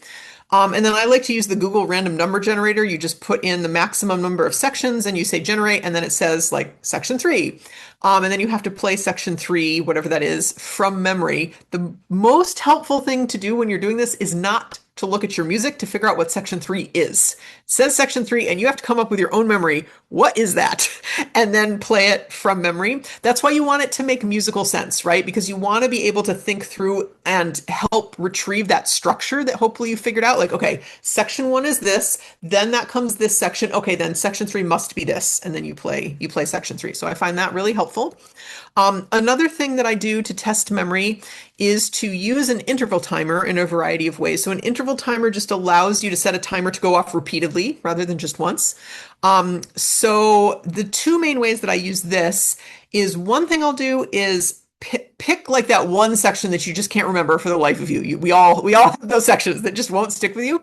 And then I like to use the Google random number generator. You just put in the maximum number of sections and you say generate, and then it says like section 3. And then you have to play section 3, whatever that is, from memory. The most helpful thing to do when you're doing this is not to look at your music to figure out what section 3 is. It says section 3, and you have to come up with your own memory. What is that? And then play it from memory. That's why you want it to make musical sense, right? Because you want to be able to think through and help retrieve that structure that hopefully you figured out. Like, okay, section 1 is this, then that comes this section. Okay, then section 3 must be this, and then you play section 3. So I find that really helpful. Another thing that I do to test memory is to use an interval timer in a variety of ways. So an interval timer just allows you to set a timer to go off repeatedly rather than just once. So the 2 main ways that I use this is, one thing I'll do is pick like that one section that you just can't remember for the life of you. We all have those sections that just won't stick with you.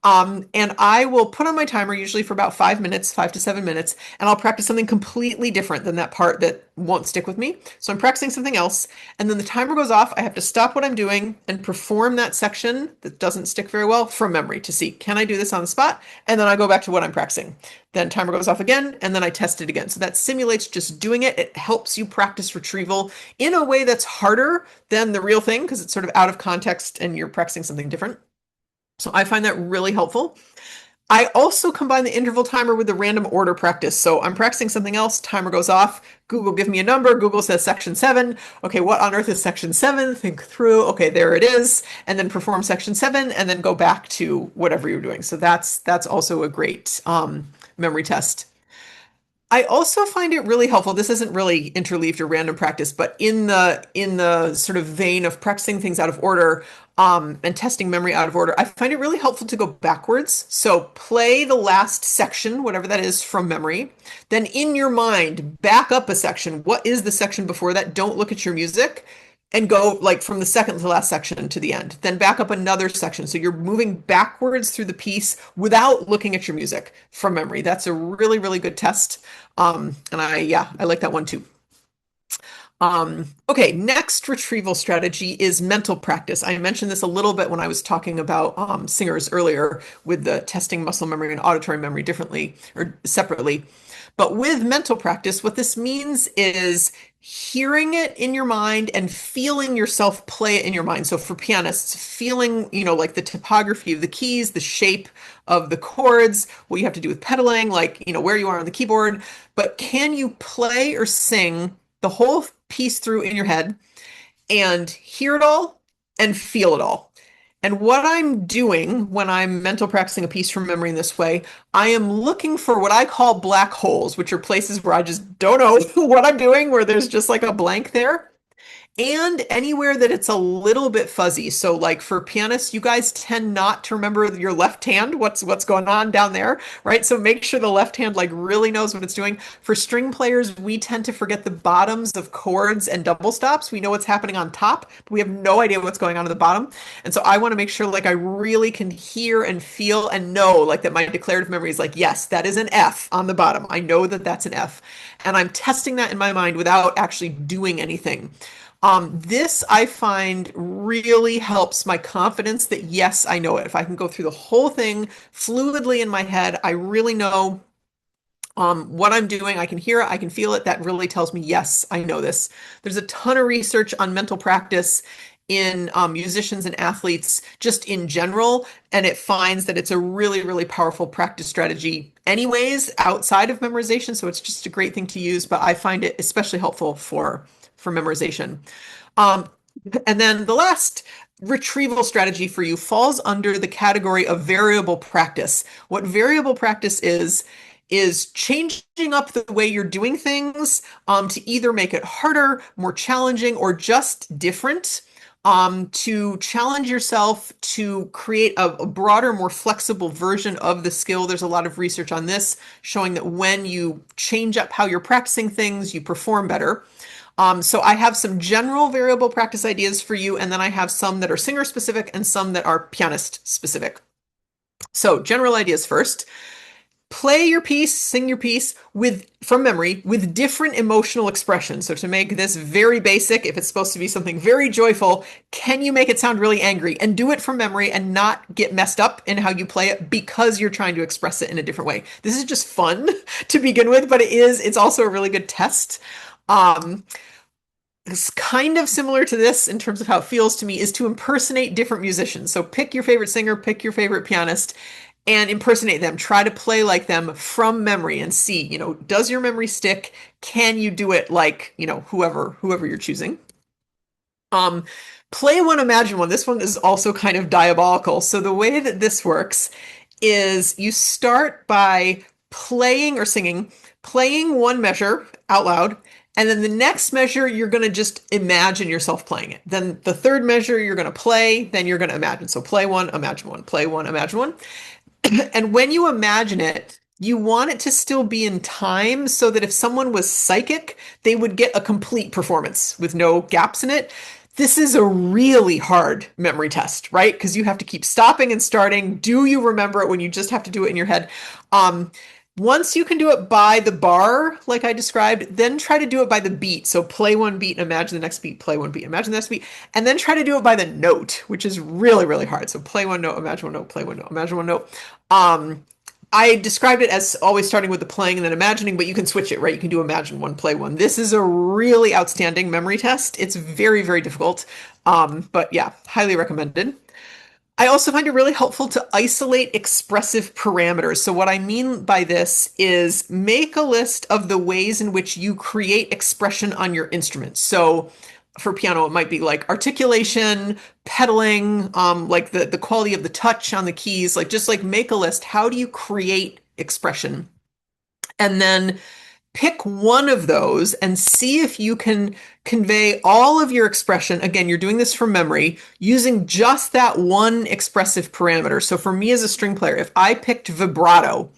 And I will put on my timer usually for about 5 minutes, 5 to 7 minutes, and I'll practice something completely different than that part that won't stick with me. So I'm practicing something else, and then the timer goes off. I have to stop what I'm doing and perform that section that doesn't stick very well from memory to see, can I do this on the spot? And then I go back to what I'm practicing. Then timer goes off again, and then I test it again. So that simulates just doing it. It helps you practice retrieval in a way that's harder than the real thing because it's sort of out of context and you're practicing something different. So I find that really helpful. I also combine the interval timer with the random order practice. So I'm practicing something else, timer goes off, Google give me a number, Google says section 7. Okay, what on earth is section 7? Think through, okay, there it is, and then perform section 7 and then go back to whatever you're doing. So that's also a great memory test. I also find it really helpful. This isn't really interleaved or random practice, but in the sort of vein of practicing things out of order, and testing memory out of order, I find it really helpful to go backwards. So play the last section, whatever that is, from memory. Then in your mind, back up a section. What is the section before that? Don't look at your music. And go like from the second to last section to the end. Then back up another section. So you're moving backwards through the piece without looking at your music from memory. That's a really, really good test. And I like that one too. Okay, next retrieval strategy is mental practice. I mentioned this a little bit when I was talking about singers earlier with the testing muscle memory and auditory memory differently or separately. But with mental practice, what this means is hearing it in your mind and feeling yourself play it in your mind. So for pianists, feeling, like the topography of the keys, the shape of the chords, what you have to do with pedaling, like, where you are on the keyboard. But can you play or sing the whole piece through in your head and hear it all and feel it all? And what I'm doing when I'm mental practicing a piece from memory in this way, I am looking for what I call black holes, which are places where I just don't know what I'm doing, where there's just like a blank there. And anywhere that it's a little bit fuzzy. So like for pianists, you guys tend not to remember your left hand, what's going on down there, right? So make sure the left hand like really knows what it's doing. For string players, we tend to forget the bottoms of chords and double stops. We know what's happening on top, but we have no idea what's going on at the bottom. And so I want to make sure like I really can hear and feel and know like that my declarative memory is like, yes, that is an F on the bottom. I know that that's an F. And I'm testing that in my mind without actually doing anything. This I find really helps my confidence that yes, I know it. If I can go through the whole thing fluidly in my head, I really know what I'm doing. I can hear it, I can feel it. That really tells me, yes, I know this. There's a ton of research on mental practice in musicians and athletes just in general, and it finds that it's a really, really powerful practice strategy anyways, outside of memorization. So it's just a great thing to use, but I find it especially helpful for memorization. Um, and then the last retrieval strategy for you falls under the category of variable practice. What variable practice is changing up the way you're doing things to either make it harder, more challenging, or just different. To challenge yourself to create a broader, more flexible version of the skill. There's a lot of research on this showing that when you change up how you're practicing things, you perform better. So I have some general variable practice ideas for you, and then I have some that are singer specific and some that are pianist specific. So general ideas first. Play your piece, sing your piece with from memory with different emotional expressions. So to make this very basic, if it's supposed to be something very joyful, can you make it sound really angry? And do it from memory and not get messed up in how you play it because you're trying to express it in a different way. This is just fun to begin with, but it's also a really good test. Um, it's kind of similar to this in terms of how it feels to me is to impersonate different musicians. So pick your favorite singer, pick your favorite pianist, and impersonate them. Try to play like them from memory and see, does your memory stick? Can you do it like, whoever you're choosing? Um, Play one, imagine one. This one is also kind of diabolical. So the way that this works is you start by playing or singing, playing one measure out loud, and then the next measure, you're going to just imagine yourself playing it. Then the third measure, you're going to play, then you're going to imagine. So play one, imagine one, play one, imagine one. And when you imagine it, you want it to still be in time so that if someone was psychic, they would get a complete performance with no gaps in it. This is a really hard memory test, right? Because you have to keep stopping and starting. Do you remember it when you just have to do it in your head? Once you can do it by the bar, like I described, then try to do it by the beat. So play one beat, imagine the next beat, play one beat, imagine the next beat, and then try to do it by the note, which is really, really hard. So play one note, imagine one note, play one note, imagine one note. I described it as always starting with the playing and then imagining, but you can switch it, right? You can do imagine one, play one. This is a really outstanding memory test. It's very, very difficult. But yeah, highly recommended. I also find it really helpful to isolate expressive parameters. So what I mean by this is make a list of the ways in which you create expression on your instrument. So for piano, it might be like articulation, pedaling, like the quality of the touch on the keys, like just like make a list. How do you create expression? And then pick one of those and see if you can convey all of your expression. Again, you're doing this from memory using just that one expressive parameter. So for me as a string player, if I picked vibrato,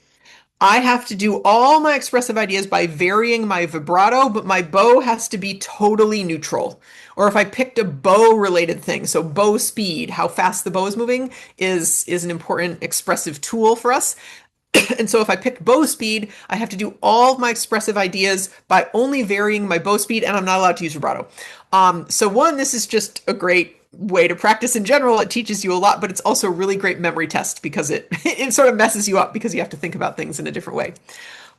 I have to do all my expressive ideas by varying my vibrato, but my bow has to be totally neutral. Or if I picked a bow related thing, so bow speed, how fast the bow is moving is an important expressive tool for us. And so if I pick bow speed, I have to do all of my expressive ideas by only varying my bow speed, and I'm not allowed to use vibrato. So one, this is just a great way to practice in general. It teaches you a lot, but it's also a really great memory test because it sort of messes you up because you have to think about things in a different way.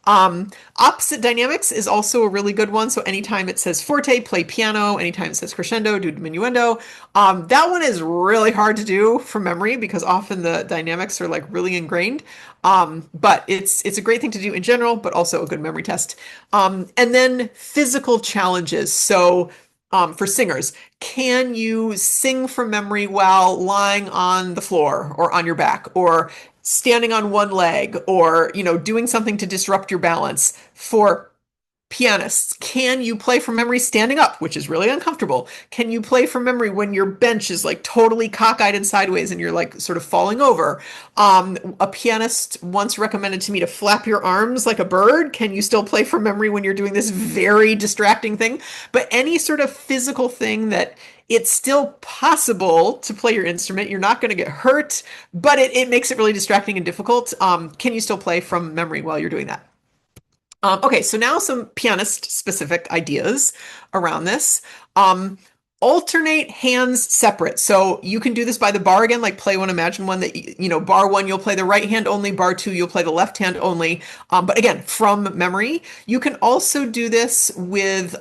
Opposite dynamics is also a really good one. So anytime it says forte, play piano. Anytime it says crescendo, do diminuendo. That one is really hard to do from memory because often the dynamics are like really ingrained. But it's a great thing to do in general, but also a good memory test. And then physical challenges. So for singers, can you sing from memory while lying on the floor or on your back or standing on one leg or, doing something to disrupt your balance? For pianists, can you play from memory standing up, which is really uncomfortable? Can you play from memory when your bench is like totally cockeyed and sideways and you're like sort of falling over? A pianist once recommended to me to flap your arms like a bird. Can you still play from memory when you're doing this very distracting thing? But any sort of physical thing that it's still possible to play your instrument. You're not going to get hurt, but it makes it really distracting and difficult. Can you still play from memory while you're doing that? Okay, so now some pianist specific ideas around this. Um, Alternate hands separate. So you can do this by the bar again, like play one, imagine one that, bar one, you'll play the right hand only, bar two, you'll play the left hand only. But again, from memory. You can also do this with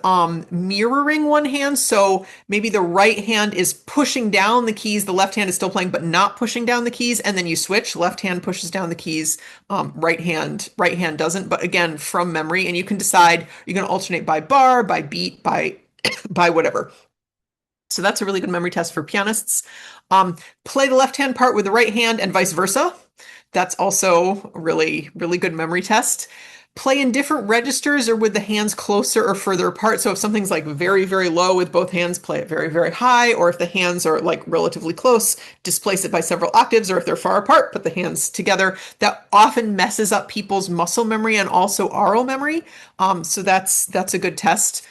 mirroring one hand. So maybe the right hand is pushing down the keys, the left hand is still playing, but not pushing down the keys, and then you switch. Left hand pushes down the keys, right hand doesn't. But again, from memory, and you can decide you're going to alternate by bar, by beat, by by whatever. So that's a really good memory test for pianists. Play the left hand part with the right hand and vice versa. That's also a really, really good memory test. Play in different registers or with the hands closer or further apart. So if something's like very, very low with both hands, play it very, very high. Or if the hands are like relatively close, displace it by several octaves. Or if they're far apart, put the hands together. That often messes up people's muscle memory and also aural memory. So that's a good test.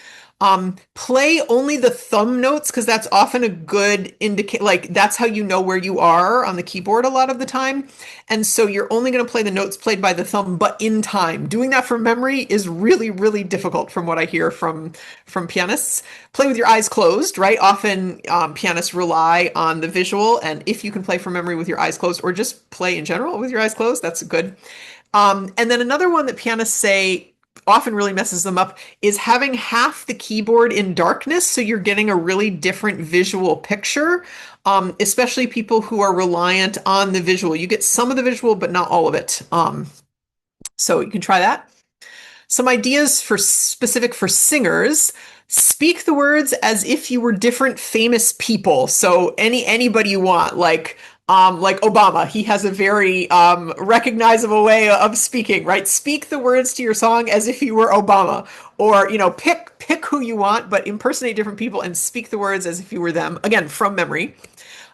Play only the thumb notes because that's often a good indicate, like that's how you know where you are on the keyboard a lot of the time. And so you're only going to play the notes played by the thumb, but in time. Doing that from memory is really, really difficult from what I hear from pianists. Play with your eyes closed, right? Often pianists rely on the visual, and if you can play from memory with your eyes closed, or just play in general with your eyes closed, that's good. And then another one that pianists say often really messes them up is having half the keyboard in darkness so you're getting a really different visual picture, especially people who are reliant on the visual. You get some of the visual, but not all of it. So you can try that. Some ideas for specific for singers. Speak the words as if you were different famous people. So anybody you want, like Obama, he has a very recognizable way of speaking, right? Speak the words to your song as if you were Obama, or pick who you want, but impersonate different people and speak the words as if you were them. Again, from memory.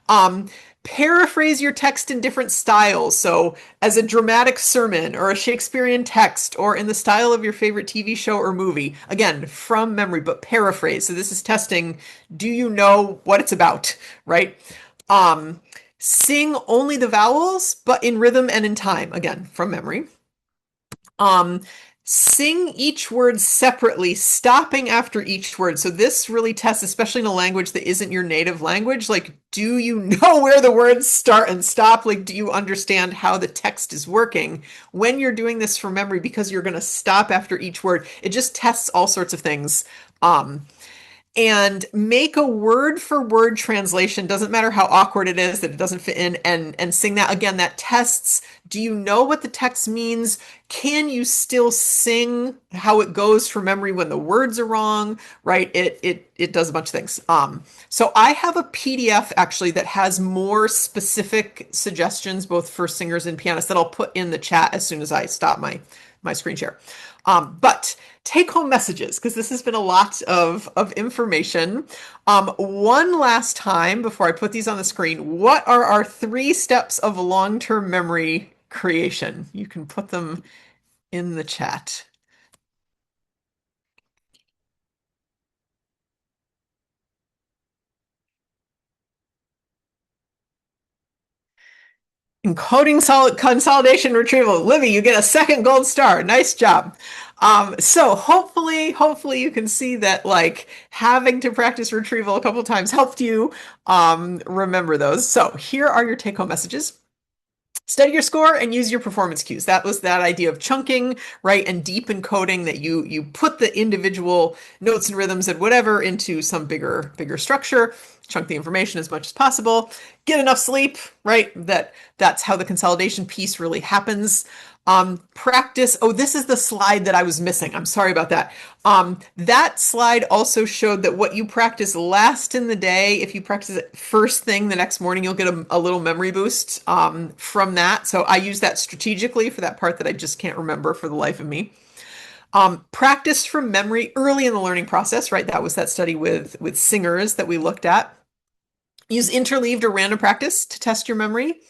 Um, Paraphrase your text in different styles. So, as a dramatic sermon or a Shakespearean text or in the style of your favorite TV show or movie. Again, from memory, but paraphrase. So, this is testing, do you know what it's about, right? Um, Sing only the vowels, but in rhythm and in time. Again, from memory. Um, Sing each word separately, stopping after each word. So this really tests, especially in a language that isn't your native language. Like, do you know where the words start and stop? Like, do you understand how the text is working when you're doing this from memory? Because you're going to stop after each word. It just tests all sorts of things. And make a word for word translation. Doesn't matter how awkward it is that it doesn't fit in, and sing that again. That tests, do you know what the text means? Can you still sing how it goes from memory when the words are wrong? Right? It does a bunch of things. So I have a PDF actually that has more specific suggestions both for singers and pianists that I'll put in the chat as soon as I stop my screen share. But take home messages, because this has been a lot of information. One last time before I put these on the screen, what are our 3 steps of long-term memory creation? You can put them in the chat. Encoding solid consolidation retrieval. Livy, you get a second gold star. Nice job. So hopefully you can see that like having to practice retrieval a couple times helped you remember those. So here are your take-home messages. Study your score and use your performance cues. That was that idea of chunking, right? And deep encoding that you put the individual notes and rhythms and whatever into some bigger structure, chunk the information as much as possible, get enough sleep, right? That's how the consolidation piece really happens. Practice. Oh, this is the slide that I was missing. I'm sorry about that. That slide also showed that what you practice last in the day, if you practice it first thing the next morning, you'll get a little memory boost from that. So I use that strategically for that part that I just can't remember for the life of me. Practice from memory early in the learning process, right? That was that study with singers that we looked at. Use interleaved or random practice to test your memory.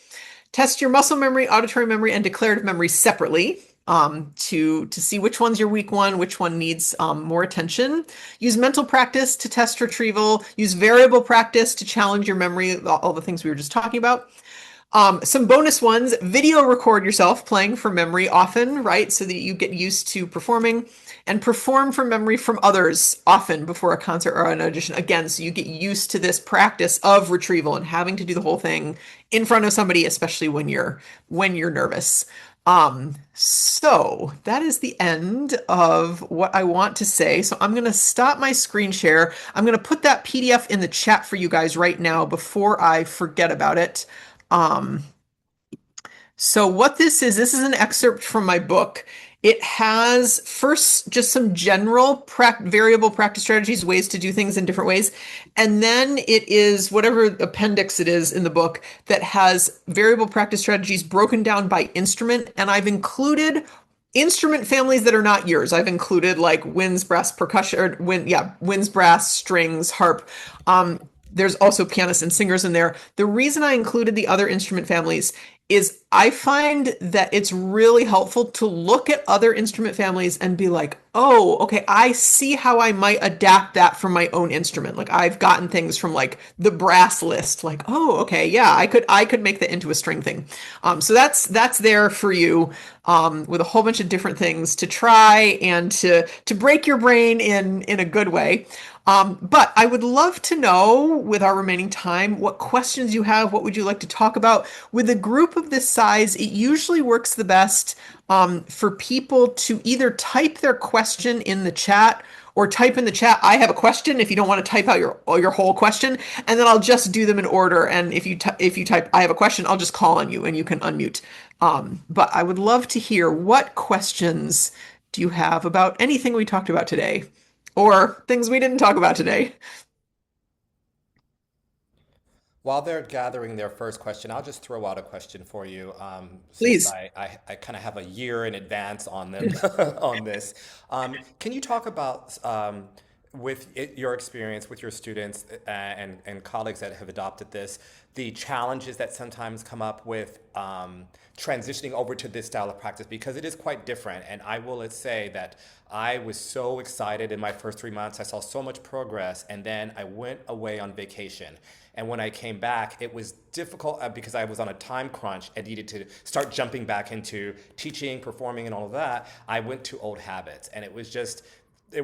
Test your muscle memory, auditory memory, and declarative memory separately to see which one's your weak one, which one needs more attention. Use mental practice to test retrieval. Use variable practice to challenge your memory, all the things we were just talking about. Some bonus ones, video record yourself playing from memory often, right? So that you get used to performing and perform from memory from others often before a concert or an audition. Again, so you get used to this practice of retrieval and having to do the whole thing in front of somebody, especially when you're nervous. So that is the end of what I want to say. So I'm going to stop my screen share. I'm going to put that PDF in the chat for you guys right now before I forget about it. So what this is an excerpt from my book. It has first just some general variable practice strategies, ways to do things in different ways. And then it is whatever appendix it is in the book that has variable practice strategies broken down by instrument. And I've included instrument families that are not yours. I've included like winds, brass, percussion, or winds, brass, strings, harp. There's also pianists and singers in there. The reason I included the other instrument families is I find that it's really helpful to look at other instrument families and be like, oh, okay, I see how I might adapt that from my own instrument. Like I've gotten things from like the brass list, like, oh, okay, yeah, I could make that into a string thing. So that's there for you with a whole bunch of different things to try and to break your brain in a good way. But I would love to know, with our remaining time, what questions you have. What would you like to talk about? With a group of this size, it usually works the best for people to either type their question in the chat or type in the chat, I have a question, if you don't want to type out your whole question, and then I'll just do them in order. And if you type, I have a question, I'll just call on you and you can unmute. But I would love to hear, what questions do you have about anything we talked about today? Or things we didn't talk about today. While they're gathering their first question, I'll just throw out a question for you, since Please. I kind of have a year in advance on them on this. Can you talk about your experience with your students and colleagues that have adopted this, the challenges that sometimes come up with transitioning over to this style of practice, because it is quite different. And I will say that I was so excited in my first 3 months. I saw so much progress, and then I went away on vacation. And when I came back, it was difficult because I was on a time crunch and needed to start jumping back into teaching, performing, and all of that. I went to old habits, and it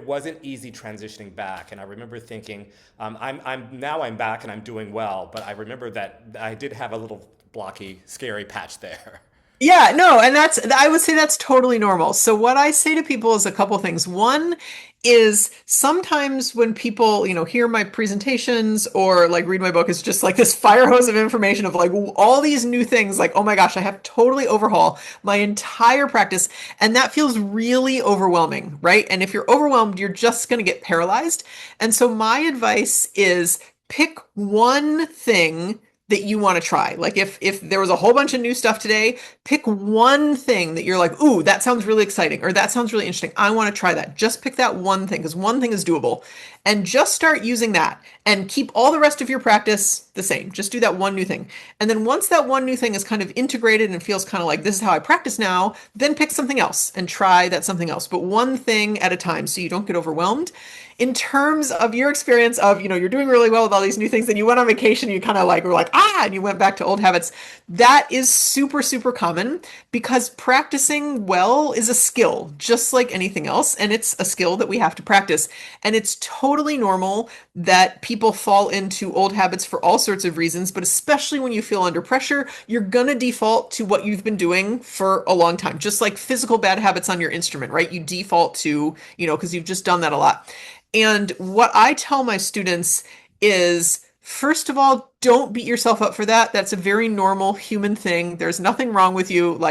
wasn't easy transitioning back. And I remember thinking, I'm back and I'm doing well, but I remember that I did have a little blocky, scary patch there. Yeah, no, and I would say that's totally normal. So what I say to people is a couple things. One is sometimes when people, hear my presentations or like read my book, it's just like this fire hose of information of like all these new things, like, oh my gosh, I have to totally overhaul my entire practice. And that feels really overwhelming, right? And if you're overwhelmed, you're just going to get paralyzed. And so my advice is pick one thing that you want to try. Like if there was a whole bunch of new stuff today, pick one thing that you're like, ooh, that sounds really exciting, or that sounds really interesting. I want to try that. Just pick that one thing, because one thing is doable, and just start using that and keep all the rest of your practice the same. Just do that one new thing. And then once that one new thing is kind of integrated and feels kind of like this is how I practice now, then pick something else and try that something else, but one thing at a time so you don't get overwhelmed. In terms of your experience of, you're doing really well with all these new things, and you went on vacation, you kind of like were like, and you went back to old habits. That is super, super common because practicing well is a skill, just like anything else. And it's a skill that we have to practice. And it's totally normal that people fall into old habits for all sorts of reasons, but especially when you feel under pressure, you're going to default to what you've been doing for a long time, just like physical bad habits on your instrument, right? You default to, because you've just done that a lot. And what I tell my students is, first of all, don't beat yourself up for that. That's a very normal human thing. There's nothing wrong with you.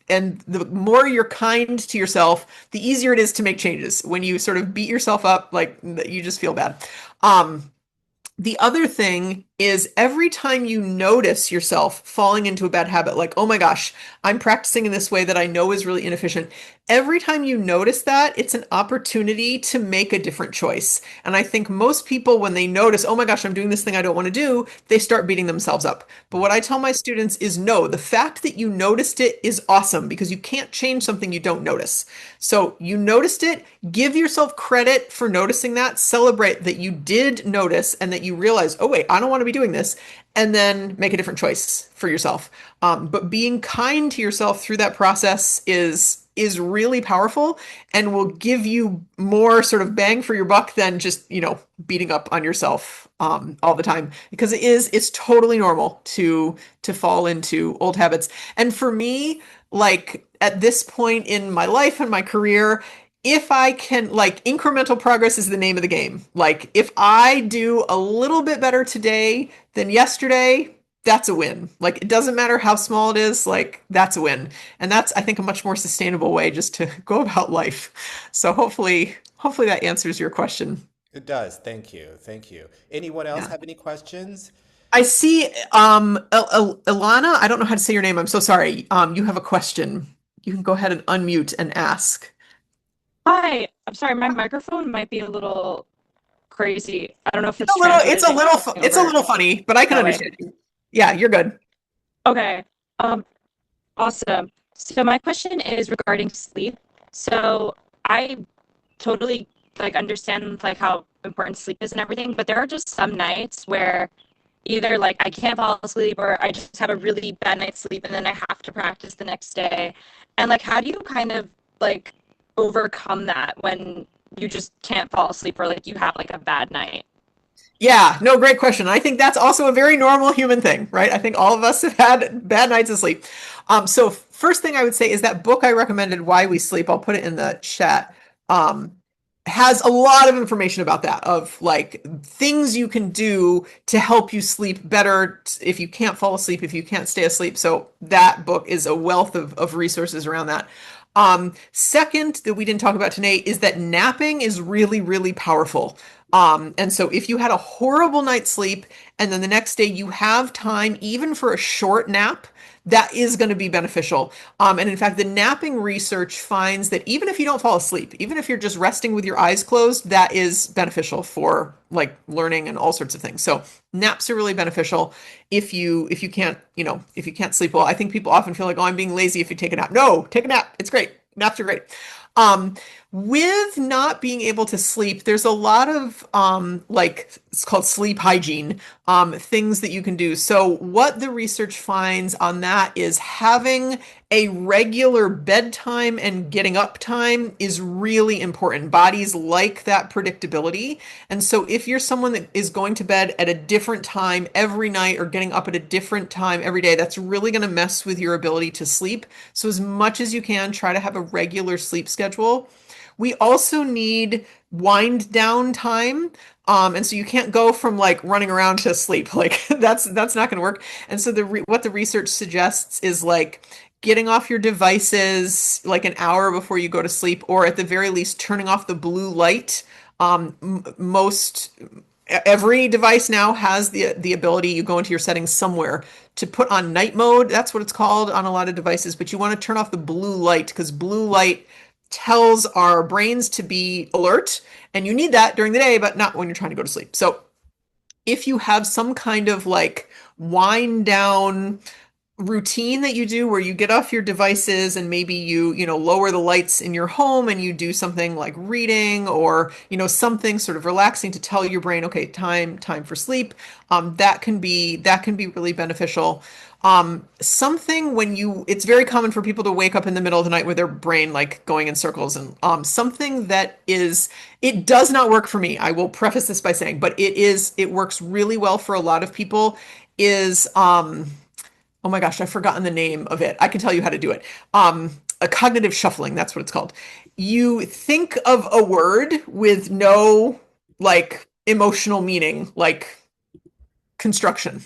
And the more you're kind to yourself, the easier it is to make changes. When you sort of beat yourself up, you just feel bad. The other thing is every time you notice yourself falling into a bad habit, like, oh my gosh, I'm practicing in this way that I know is really inefficient. Every time you notice that, it's an opportunity to make a different choice. And I think most people, when they notice, oh my gosh, I'm doing this thing I don't want to do, they start beating themselves up. But what I tell my students is no, the fact that you noticed it is awesome because you can't change something you don't notice. So you noticed it, give yourself credit for noticing that, celebrate that you did notice and that you realize, oh wait, I don't want to be doing this, and then make a different choice for yourself. But being kind to yourself through that process is really powerful and will give you more sort of bang for your buck than just, beating up on yourself all the time, because it's totally normal to fall into old habits. And for me, like at this point in my life and my career, if I can, incremental progress is the name of the game. Like, if I do a little bit better today than yesterday, that's a win. Like, it doesn't matter how small it is, that's a win. And that's, I think, a much more sustainable way just to go about life. So hopefully that answers your question. It does. Thank you. Thank you. Anyone else Yeah. have any questions? I see, Ilana, I don't know how to say your name. I'm so sorry. You have a question. You can go ahead and unmute and ask. Hi, I'm sorry, my microphone might be a little crazy. I don't know if It's it's a little, it's a transmitting little, it's a over little funny, but I can that way. understand you. Yeah, you're good. Okay, um, awesome. So my question is regarding sleep. So I totally understand how important sleep is and everything, but there are just some nights where either I can't fall asleep or I just have a really bad night's sleep and then I have to practice the next day. And how do you kind of overcome that when you just can't fall asleep or you have a bad night? Yeah, no, great question. I think that's also a very normal human thing, right? I think all of us have had bad nights of sleep. So first thing I would say is that book I recommended, Why We Sleep, I'll put it in the chat, has a lot of information about that, of things you can do to help you sleep better if you can't fall asleep, if you can't stay asleep. So that book is a wealth of resources around that. Second, that we didn't talk about today, is that napping is really, really powerful. And so if you had a horrible night's sleep and then the next day you have time, even for a short nap, that is going to be beneficial. And in fact, the napping research finds that even if you don't fall asleep, even if you're just resting with your eyes closed, that is beneficial for learning and all sorts of things. So naps are really beneficial if you can't, if you can't sleep well. I think people often feel like, oh, I'm being lazy if you take a nap. No, take a nap. It's great. Naps are great. With not being able to sleep, there's a lot of it's called sleep hygiene, things that you can do. So what the research finds on that is having a regular bedtime and getting up time is really important. Bodies like that predictability. And so if you're someone that is going to bed at a different time every night or getting up at a different time every day, that's really going to mess with your ability to sleep. So as much as you can, try to have a regular sleep schedule. We also need wind down time. And so you can't go from running around to sleep. That's not going to work. And so what the research suggests is getting off your devices an hour before you go to sleep, or at the very least turning off the blue light. Most every device now has the ability, you go into your settings somewhere to put on night mode. That's what it's called on a lot of devices, but you want to turn off the blue light because blue light tells our brains to be alert, and you need that during the day, but not when you're trying to go to sleep. So if you have some kind of like wind down routine that you do where you get off your devices and maybe you lower the lights in your home and you do something like reading or something sort of relaxing to tell your brain, okay, time for sleep. That can be really beneficial. Something when you it's very common for people to wake up in the middle of the night with their brain like going in circles, and something that is it does not work for me. I will preface this by saying, but it works really well for a lot of people, is oh my gosh, I've forgotten the name of it. I can tell you how to do it. A cognitive shuffling, that's what it's called. You think of a word with no like emotional meaning, like construction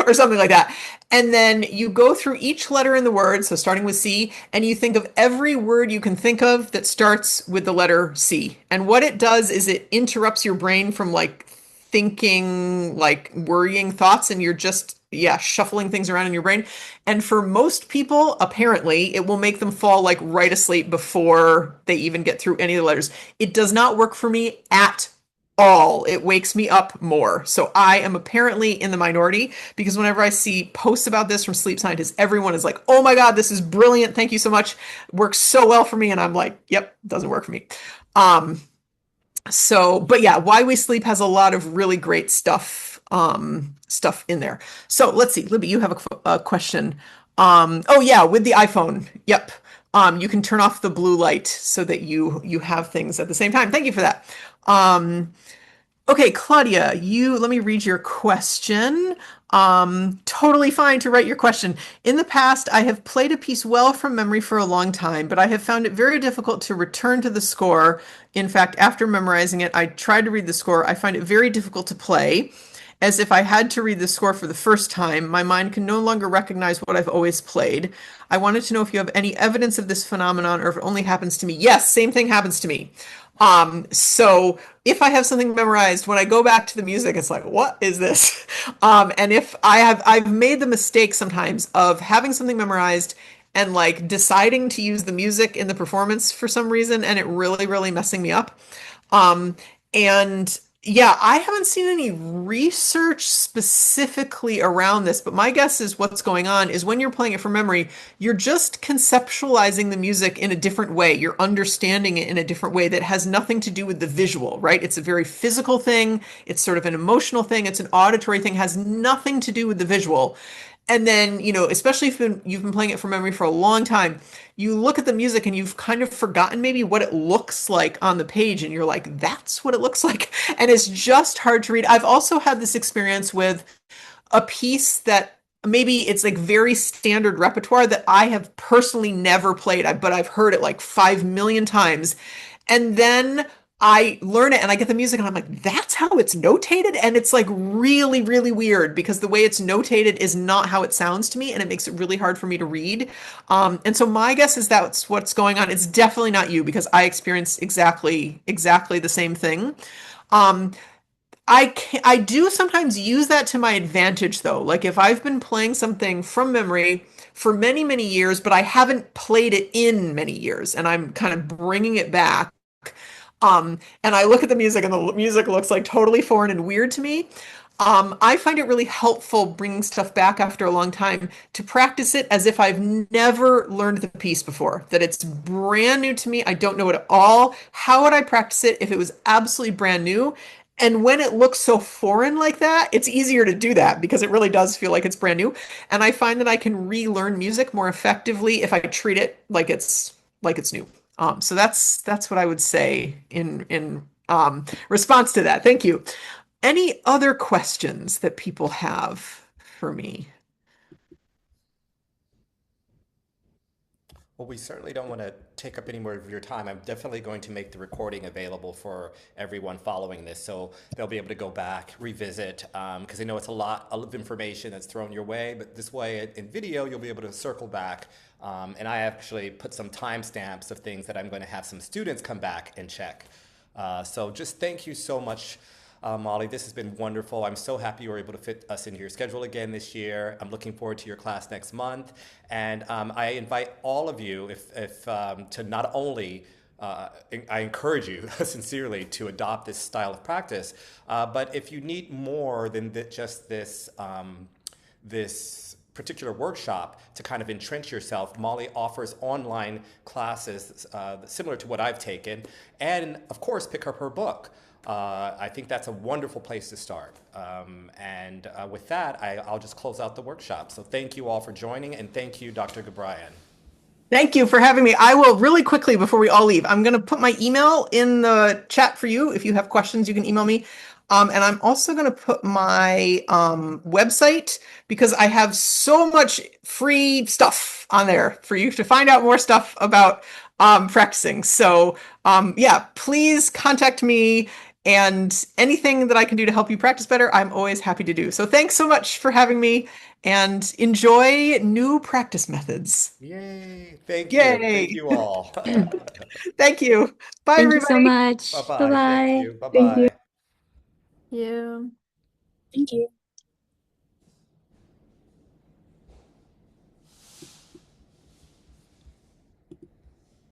or something like that. And then you go through each letter in the word, so starting with C, and you think of every word you can think of that starts with the letter C. And what it does is it interrupts your brain from like thinking, like worrying thoughts, and you're just, yeah, shuffling things around in your brain. And for most people, apparently, it will make them fall like right asleep before they even get through any of the letters. It does not work for me at all. It wakes me up more. So I am apparently in the minority, because whenever I see posts about this from sleep scientists, everyone is like, oh my God, this is brilliant. Thank you so much. Works so well for me. And I'm like, yep, doesn't work for me. Um, but yeah, Why We Sleep has a lot of really great stuff in there. So let's see, Libby, you have a question. Oh yeah, with the iPhone. Yep. You can turn off the blue light so that you have things at the same time. Thank you for that. Um, Okay, Claudia, let me read your question. Totally fine to write your question. In the past, I have played a piece well from memory for a long time, but I have found it very difficult to return to the score. In fact, after memorizing it, I tried to read the score. I find it very difficult to play. As if I had to read the score for the first time, my mind can no longer recognize what I've always played. I wanted to know if you have any evidence of this phenomenon or if it only happens to me. Yes, same thing happens to me. So if I have something memorized, when I go back to the music, it's like, what is this? And if I've made the mistake sometimes of having something memorized and like deciding to use the music in the performance for some reason, and it really, really messing me up. And yeah, I haven't seen any research specifically around this, but my guess is what's going on is when you're playing it from memory, you're just conceptualizing the music in a different way. You're understanding it in a different way that has nothing to do with the visual, right? It's a very physical thing. It's sort of an emotional thing. It's an auditory thing, has nothing to do with the visual. And then, especially if you've been playing it from memory for a long time, you look at the music and you've kind of forgotten maybe what it looks like on the page, and you're like, that's what it looks like. And it's just hard to read. I've also had this experience with a piece that maybe it's like very standard repertoire that I have personally never played, but I've heard it like 5 million times. And then I learn it and I get the music and I'm like, that's how it's notated. And it's like really, really weird because the way it's notated is not how it sounds to me. And it makes it really hard for me to read. And so my guess is that's what's going on. It's definitely not you, because I experienced exactly the same thing. Um, I do sometimes use that to my advantage though. Like if I've been playing something from memory for many, many years, but I haven't played it in many years and I'm kind of bringing it back. And I look at the music and the music looks like totally foreign and weird to me. I find it really helpful bringing stuff back after a long time to practice it as if I've never learned the piece before, that it's brand new to me. I don't know it at all. How would I practice it if it was absolutely brand new? And when it looks so foreign like that, it's easier to do that because it really does feel like it's brand new. And I find that I can relearn music more effectively if I treat it like it's new. So that's what I would say in response to that. Thank you. Any other questions that people have for me? Well, we certainly don't want to take up any more of your time. I'm definitely going to make the recording available for everyone following this, so they'll be able to go back, revisit, because I know it's a lot of information that's thrown your way, but this way in video, you'll be able to circle back. And I actually put some timestamps of things that I'm going to have some students come back and check. So just thank you so much, Molly. This has been wonderful. I'm so happy you were able to fit us into your schedule again this year. I'm looking forward to your class next month. And I invite all of you if to not only I encourage you sincerely to adopt this style of practice. But if you need more than just this particular workshop to kind of entrench yourself, Molly offers online classes similar to what I've taken, and of course, pick up her book. I think that's a wonderful place to start. And with that, I'll just close out the workshop. So thank you all for joining, and thank you, Dr. Gebrian. Thank you for having me. I will really quickly before we all leave, I'm going to put my email in the chat for you. If you have questions, you can email me. And I'm also going to put my website because I have so much free stuff on there for you to find out more stuff about practicing. So yeah, please contact me, and anything that I can do to help you practice better, I'm always happy to do. So thanks so much for having me, and enjoy new practice methods. Yay! Thank you. Thank Yay. you all. Thank you. Bye, Thank you so everybody. much. Bye Bye-bye. Thank bye. you. Thank you. Bye-bye. You. Thank you.